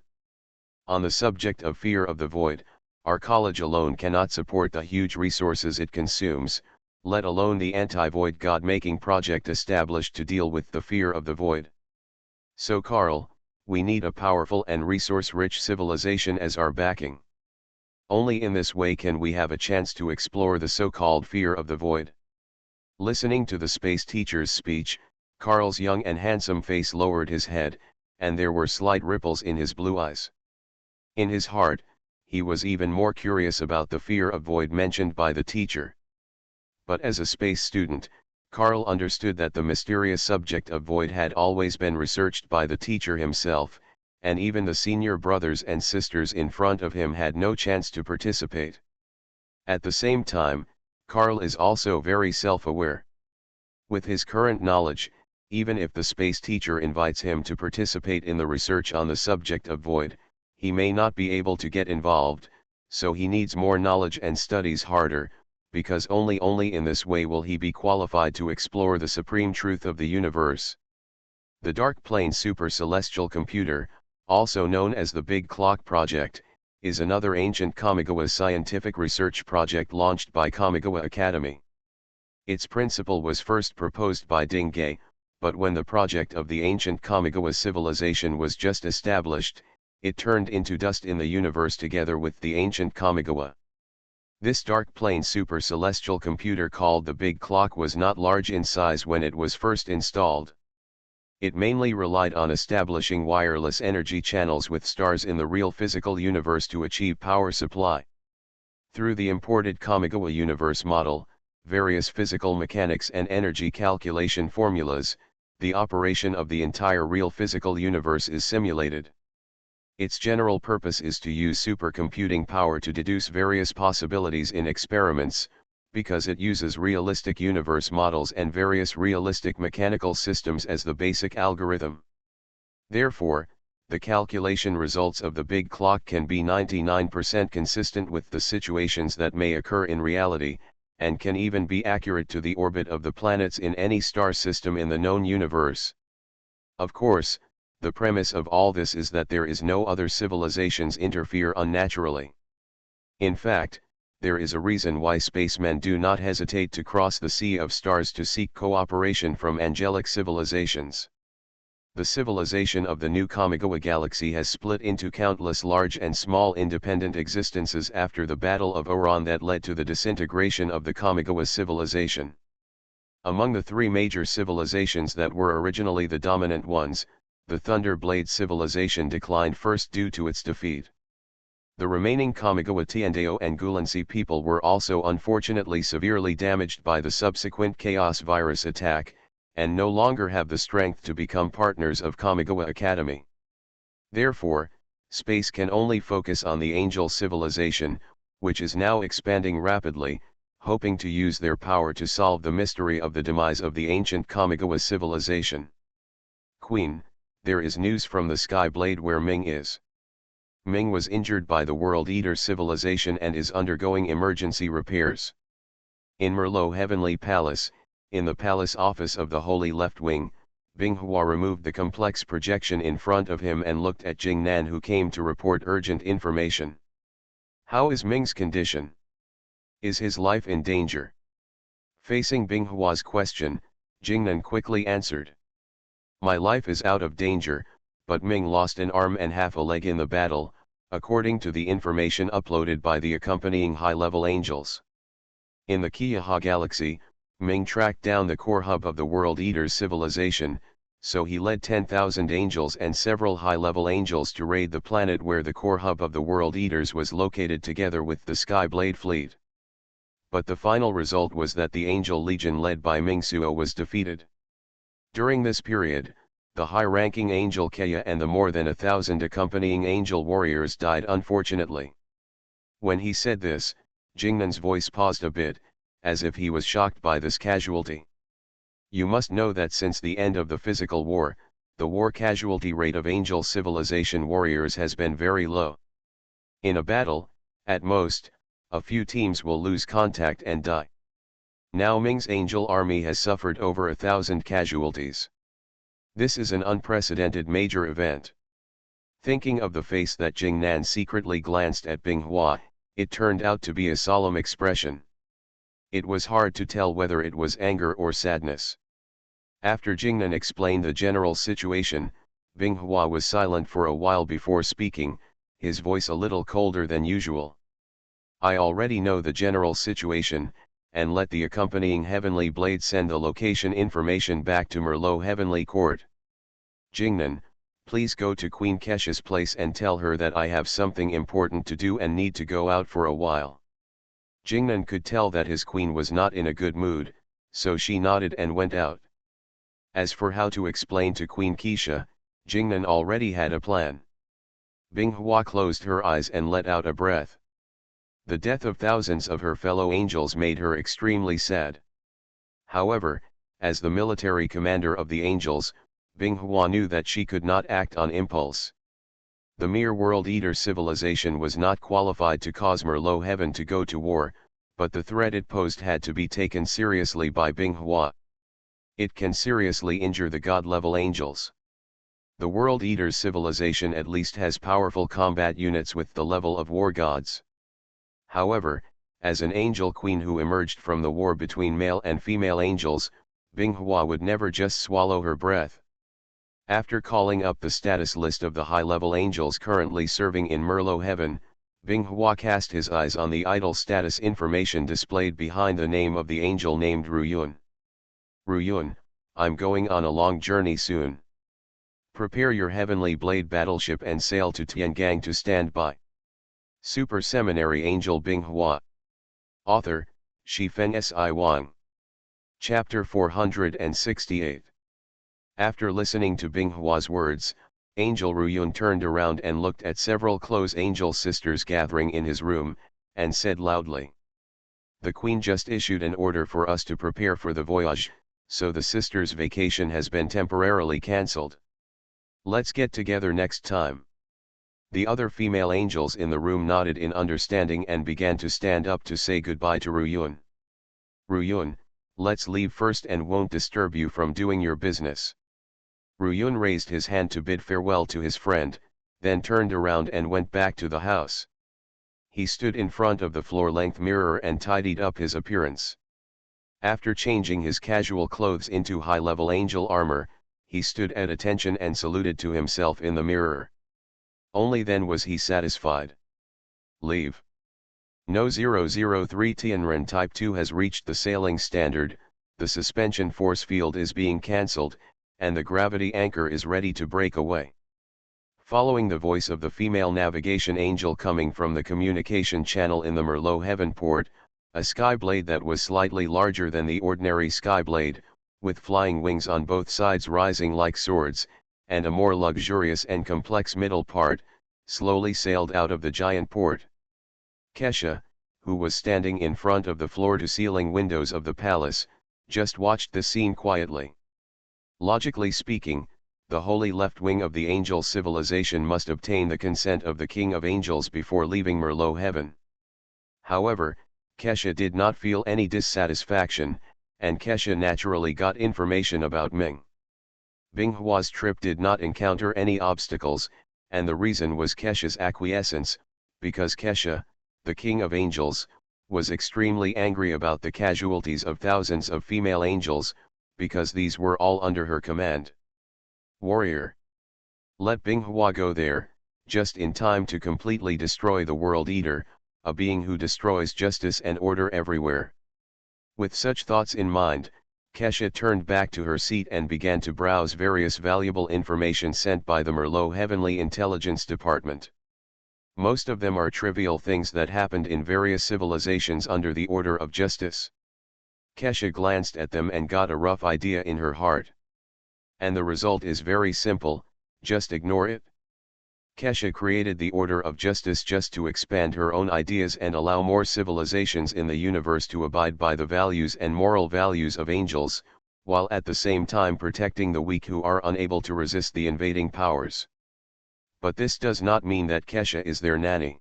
On the subject of fear of the void, our college alone cannot support the huge resources it consumes, let alone the anti-void god-making project established to deal with the fear of the void. So Carl, we need a powerful and resource-rich civilization as our backing. Only in this way can we have a chance to explore the so-called fear of the void. Listening to the space teacher's speech, Carl's young and handsome face lowered his head, and there were slight ripples in his blue eyes. In his heart, he was even more curious about the fear of void mentioned by the teacher. But as a space student, Carl understood that the mysterious subject of void had always been researched by the teacher himself, and even the senior brothers and sisters in front of him had no chance to participate. At the same time, Carl is also very self-aware. With his current knowledge, even if the space teacher invites him to participate in the research on the subject of void, he may not be able to get involved, so he needs more knowledge and studies harder, because only in this way will he be qualified to explore the supreme truth of the universe. The Dark Plane Super-Celestial Computer, also known as the Big Clock Project, is another ancient Kamigawa scientific research project launched by Kamigawa Academy. Its principle was first proposed by Binghua, but when the project of the ancient Kamigawa civilization was just established, it turned into dust in the universe together with the ancient Kamigawa. This dark plane super-celestial computer called the Big Clock was not large in size when it was first installed. It mainly relied on establishing wireless energy channels with stars in the real physical universe to achieve power supply. Through the imported Kamigawa universe model, various physical mechanics and energy calculation formulas, the operation of the entire real physical universe is simulated. Its general purpose is to use supercomputing power to deduce various possibilities in experiments, because it uses realistic universe models and various realistic mechanical systems as the basic algorithm. Therefore, the calculation results of the Big Clock can be 99% consistent with the situations that may occur in reality, and can even be accurate to the orbit of the planets in any star system in the known universe. Of course, the premise of all this is that there is no other civilizations interfere unnaturally. In fact, there is a reason why spacemen do not hesitate to cross the sea of stars to seek cooperation from angelic civilizations. The civilization of the new Kamigawa galaxy has split into countless large and small independent existences after the Battle of Orion that led to the disintegration of the Kamigawa civilization. Among the three major civilizations that were originally the dominant ones, the Thunderblade civilization declined first due to its defeat. The remaining Kamigawa Tiandao and Gulansi people were also unfortunately severely damaged by the subsequent Chaos virus attack, and no longer have the strength to become partners of Kamigawa Academy. Therefore, space can only focus on the Angel civilization, which is now expanding rapidly, hoping to use their power to solve the mystery of the demise of the ancient Kamigawa civilization. Queen, there is news from the Sky Blade where Ming is. Ming was injured by the World Eater civilization and is undergoing emergency repairs. In Merlot Heavenly Palace, in the palace office of the Holy Left Wing, Binghua removed the complex projection in front of him and looked at Jingnan, who came to report urgent information. How is Ming's condition? Is his life in danger? Facing Binghua's question, Jingnan quickly answered. My life is out of danger, but Ming lost an arm and half a leg in the battle, according to the information uploaded by the accompanying high-level angels. In the Qiaha galaxy, Ming tracked down the core hub of the World Eaters civilization, so he led 10,000 angels and several high-level angels to raid the planet where the core hub of the World Eaters was located together with the Sky Blade fleet. But the final result was that the Angel Legion led by Ming Suo was defeated. During this period, the high-ranking Angel Kea and the more than 1,000 accompanying angel warriors died unfortunately. When he said this, Jingnan's voice paused a bit, as if he was shocked by this casualty. You must know that since the end of the physical war, the war casualty rate of angel civilization warriors has been very low. In a battle, at most, a few teams will lose contact and die. Now Ming's angel army has suffered over 1,000 casualties. This is an unprecedented major event. Thinking of the face that Jingnan secretly glanced at Binghua, it turned out to be a solemn expression. It was hard to tell whether it was anger or sadness. After Jingnan explained the general situation, Binghua was silent for a while before speaking, his voice a little colder than usual. I already know the general situation, and let the accompanying Heavenly Blade send the location information back to Merlot Heavenly Court. Jingnan, please go to Queen Kesha's place and tell her that I have something important to do and need to go out for a while. Jingnan could tell that his queen was not in a good mood, so she nodded and went out. As for how to explain to Queen Kesha, Jingnan already had a plan. Binghua closed her eyes and let out a breath. The death of thousands of her fellow angels made her extremely sad. However, as the military commander of the angels, Binghua knew that she could not act on impulse. The mere World Eater civilization was not qualified to cause Merlot Heaven to go to war, but the threat it posed had to be taken seriously by Binghua. It can seriously injure the god-level angels. The World Eater's civilization at least has powerful combat units with the level of war gods. However, as an angel queen who emerged from the war between male and female angels, Binghua would never just swallow her breath. After calling up the status list of the high-level angels currently serving in Merlot Heaven, Binghua cast his eyes on the idle status information displayed behind the name of the angel named Ruyun. Ruyun, I'm going on a long journey soon. Prepare your Heavenly Blade battleship and sail to Tiangang to stand by. Super Seminary Angel Binghua. Author, Shifeng Si Wang. Chapter 468. After listening to Binghua's words, Angel Ruyun turned around and looked at several close angel sisters gathering in his room, and said loudly. The Queen just issued an order for us to prepare for the voyage, so the sisters' vacation has been temporarily cancelled. Let's get together next time. The other female angels in the room nodded in understanding and began to stand up to say goodbye to Ruyun. Ruyun, let's leave first and won't disturb you from doing your business. Ruyun raised his hand to bid farewell to his friend, then turned around and went back to the house. He stood in front of the floor-length mirror and tidied up his appearance. After changing his casual clothes into high-level angel armor, he stood at attention and saluted to himself in the mirror. Only then was he satisfied. Leave. No 003 Tianren Type 2 has reached the sailing standard, the suspension force field is being cancelled, and the gravity anchor is ready to break away. Following the voice of the female navigation angel coming from the communication channel in the Merlot Heaven port, a sky blade that was slightly larger than the ordinary sky blade, with flying wings on both sides rising like swords, and a more luxurious and complex middle part, slowly sailed out of the giant port. Kesha, who was standing in front of the floor-to-ceiling windows of the palace, just watched the scene quietly. Logically speaking, the holy left wing of the angel civilization must obtain the consent of the king of angels before leaving Merlot heaven. However, Kesha did not feel any dissatisfaction, and Kesha naturally got information about Ming. Binghua's trip did not encounter any obstacles, and the reason was Kesha's acquiescence, because Kesha, the king of angels, was extremely angry about the casualties of thousands of female angels, because these were all under her command. Warrior. Let Binghua go there, just in time to completely destroy the World Eater, a being who destroys justice and order everywhere. With such thoughts in mind, Kesha turned back to her seat and began to browse various valuable information sent by the Merlot Heavenly Intelligence Department. Most of them are trivial things that happened in various civilizations under the order of justice. Kesha glanced at them and got a rough idea in her heart. And the result is very simple, just ignore it. Kesha created the order of justice just to expand her own ideas and allow more civilizations in the universe to abide by the values and moral values of angels, while at the same time protecting the weak who are unable to resist the invading powers. But this does not mean that Kesha is their nanny.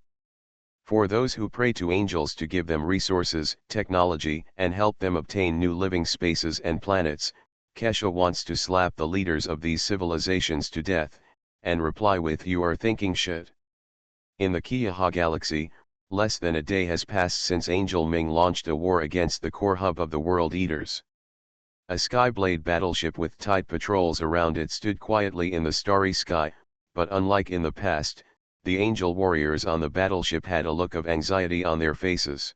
For those who pray to angels to give them resources, technology, and help them obtain new living spaces and planets, Kesha wants to slap the leaders of these civilizations to death, and reply with "You are thinking shit." In the Kiaha galaxy, less than a day has passed since Angel Ming launched a war against the core hub of the World Eaters. A Skyblade battleship with tight patrols around it stood quietly in the starry sky, but unlike in the past, the angel warriors on the battleship had a look of anxiety on their faces.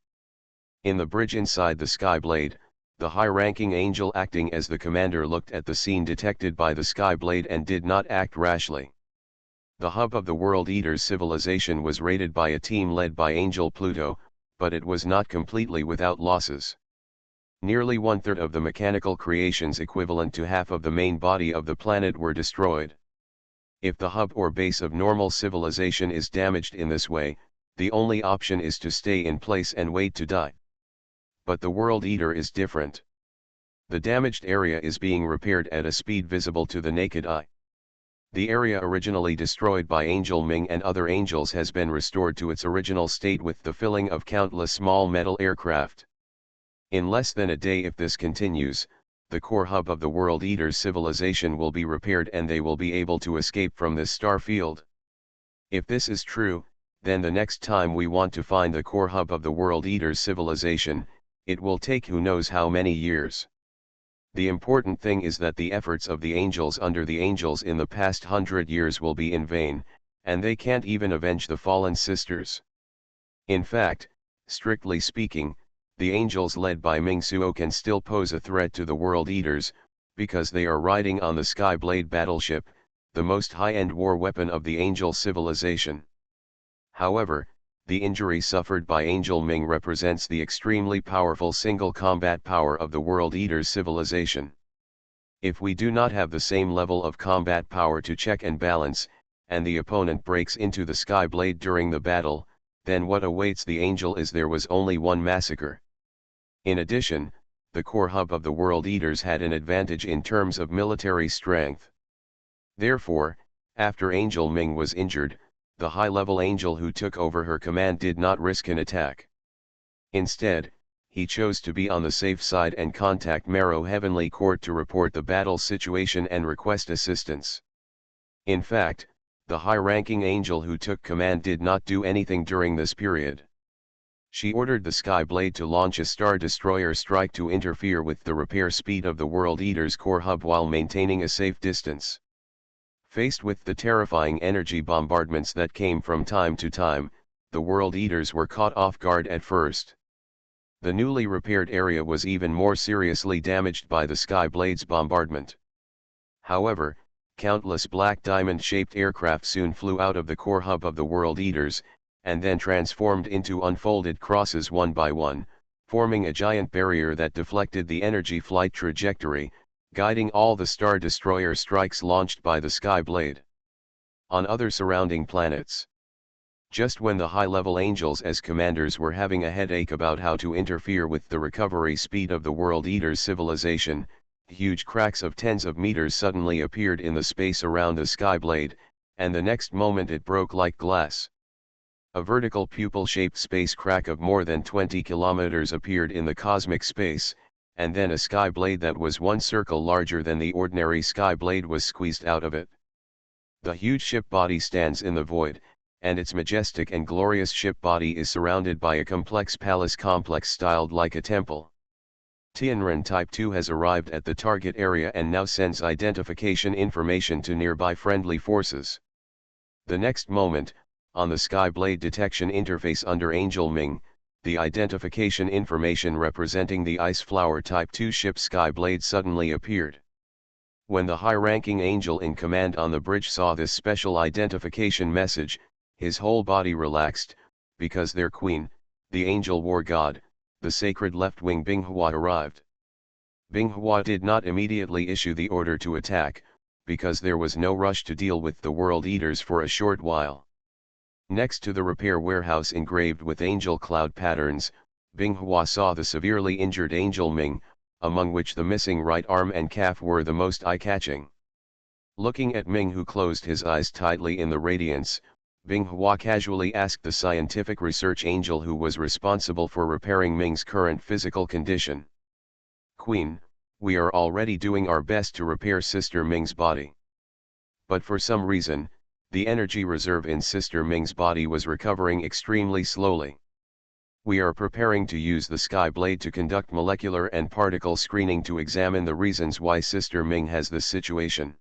In the bridge inside the Skyblade, the high-ranking angel acting as the commander looked at the scene detected by the Skyblade and did not act rashly. The hub of the World Eaters civilization was raided by a team led by Angel Pluto, but it was not completely without losses. Nearly one-third of the mechanical creations equivalent to half of the main body of the planet were destroyed. If the hub or base of normal civilization is damaged in this way, the only option is to stay in place and wait to die. But the World Eater is different. The damaged area is being repaired at a speed visible to the naked eye. The area originally destroyed by Angel Ming and other angels has been restored to its original state with the filling of countless small metal aircraft. In less than a day, if this continues, the core hub of the World Eaters civilization will be repaired and they will be able to escape from this star field. If this is true, then the next time we want to find the core hub of the World Eaters civilization, it will take who knows how many years. The important thing is that the efforts of the angels under the angels in the past 100 years will be in vain, and they can't even avenge the fallen sisters. In fact, strictly speaking, the angels led by Ming Suo can still pose a threat to the World Eaters, because they are riding on the Skyblade battleship, the most high-end war weapon of the angel civilization. However, the injury suffered by Angel Ming represents the extremely powerful single combat power of the World Eaters civilization. If we do not have the same level of combat power to check and balance, and the opponent breaks into the Skyblade during the battle, then what awaits the angel is there was only one massacre. In addition, the core hub of the World Eaters had an advantage in terms of military strength. Therefore, after Angel Ming was injured, the high-level angel who took over her command did not risk an attack. Instead, he chose to be on the safe side and contact Marrow Heavenly Court to report the battle situation and request assistance. In fact, the high-ranking angel who took command did not do anything during this period. She ordered the Skyblade to launch a Star Destroyer strike to interfere with the repair speed of the World Eaters core hub while maintaining a safe distance. Faced with the terrifying energy bombardments that came from time to time, the World Eaters were caught off guard at first. The newly repaired area was even more seriously damaged by the Skyblade's bombardment. However, countless black diamond-shaped aircraft soon flew out of the core hub of the World Eaters, and then transformed into unfolded crosses one by one, forming a giant barrier that deflected the energy flight trajectory, guiding all the Star Destroyer strikes launched by the Skyblade on other surrounding planets. Just when the high-level angels as commanders were having a headache about how to interfere with the recovery speed of the World Eaters civilization, huge cracks of tens of meters suddenly appeared in the space around the skyblade, and the next moment it broke like glass. A vertical pupil-shaped space crack of more than 20 kilometers appeared in the cosmic space, and then a skyblade that was one circle larger than the ordinary skyblade was squeezed out of it. The huge ship body stands in the void, and its majestic and glorious ship body is surrounded by a complex palace complex styled like a temple. Tianren Type 2 has arrived at the target area and now sends identification information to nearby friendly forces. The next moment, on the Skyblade detection interface under Angel Ming, the identification information representing the Ice Flower Type 2 ship Skyblade suddenly appeared. When the high-ranking angel in command on the bridge saw this special identification message, his whole body relaxed, because their queen, the angel war god, the sacred left-wing Binghua arrived. Binghua did not immediately issue the order to attack, because there was no rush to deal with the World Eaters for a short while. Next to the repair warehouse engraved with angel cloud patterns, Binghua saw the severely injured Angel Ming, among which the missing right arm and calf were the most eye-catching. Looking at Ming, who closed his eyes tightly in the radiance, Binghua casually asked the scientific research angel who was responsible for repairing Ming's current physical condition. "Queen, we are already doing our best to repair Sister Ming's body. But for some reason, the energy reserve in Sister Ming's body was recovering extremely slowly. We are preparing to use the Skyblade to conduct molecular and particle screening to examine the reasons why Sister Ming has this situation.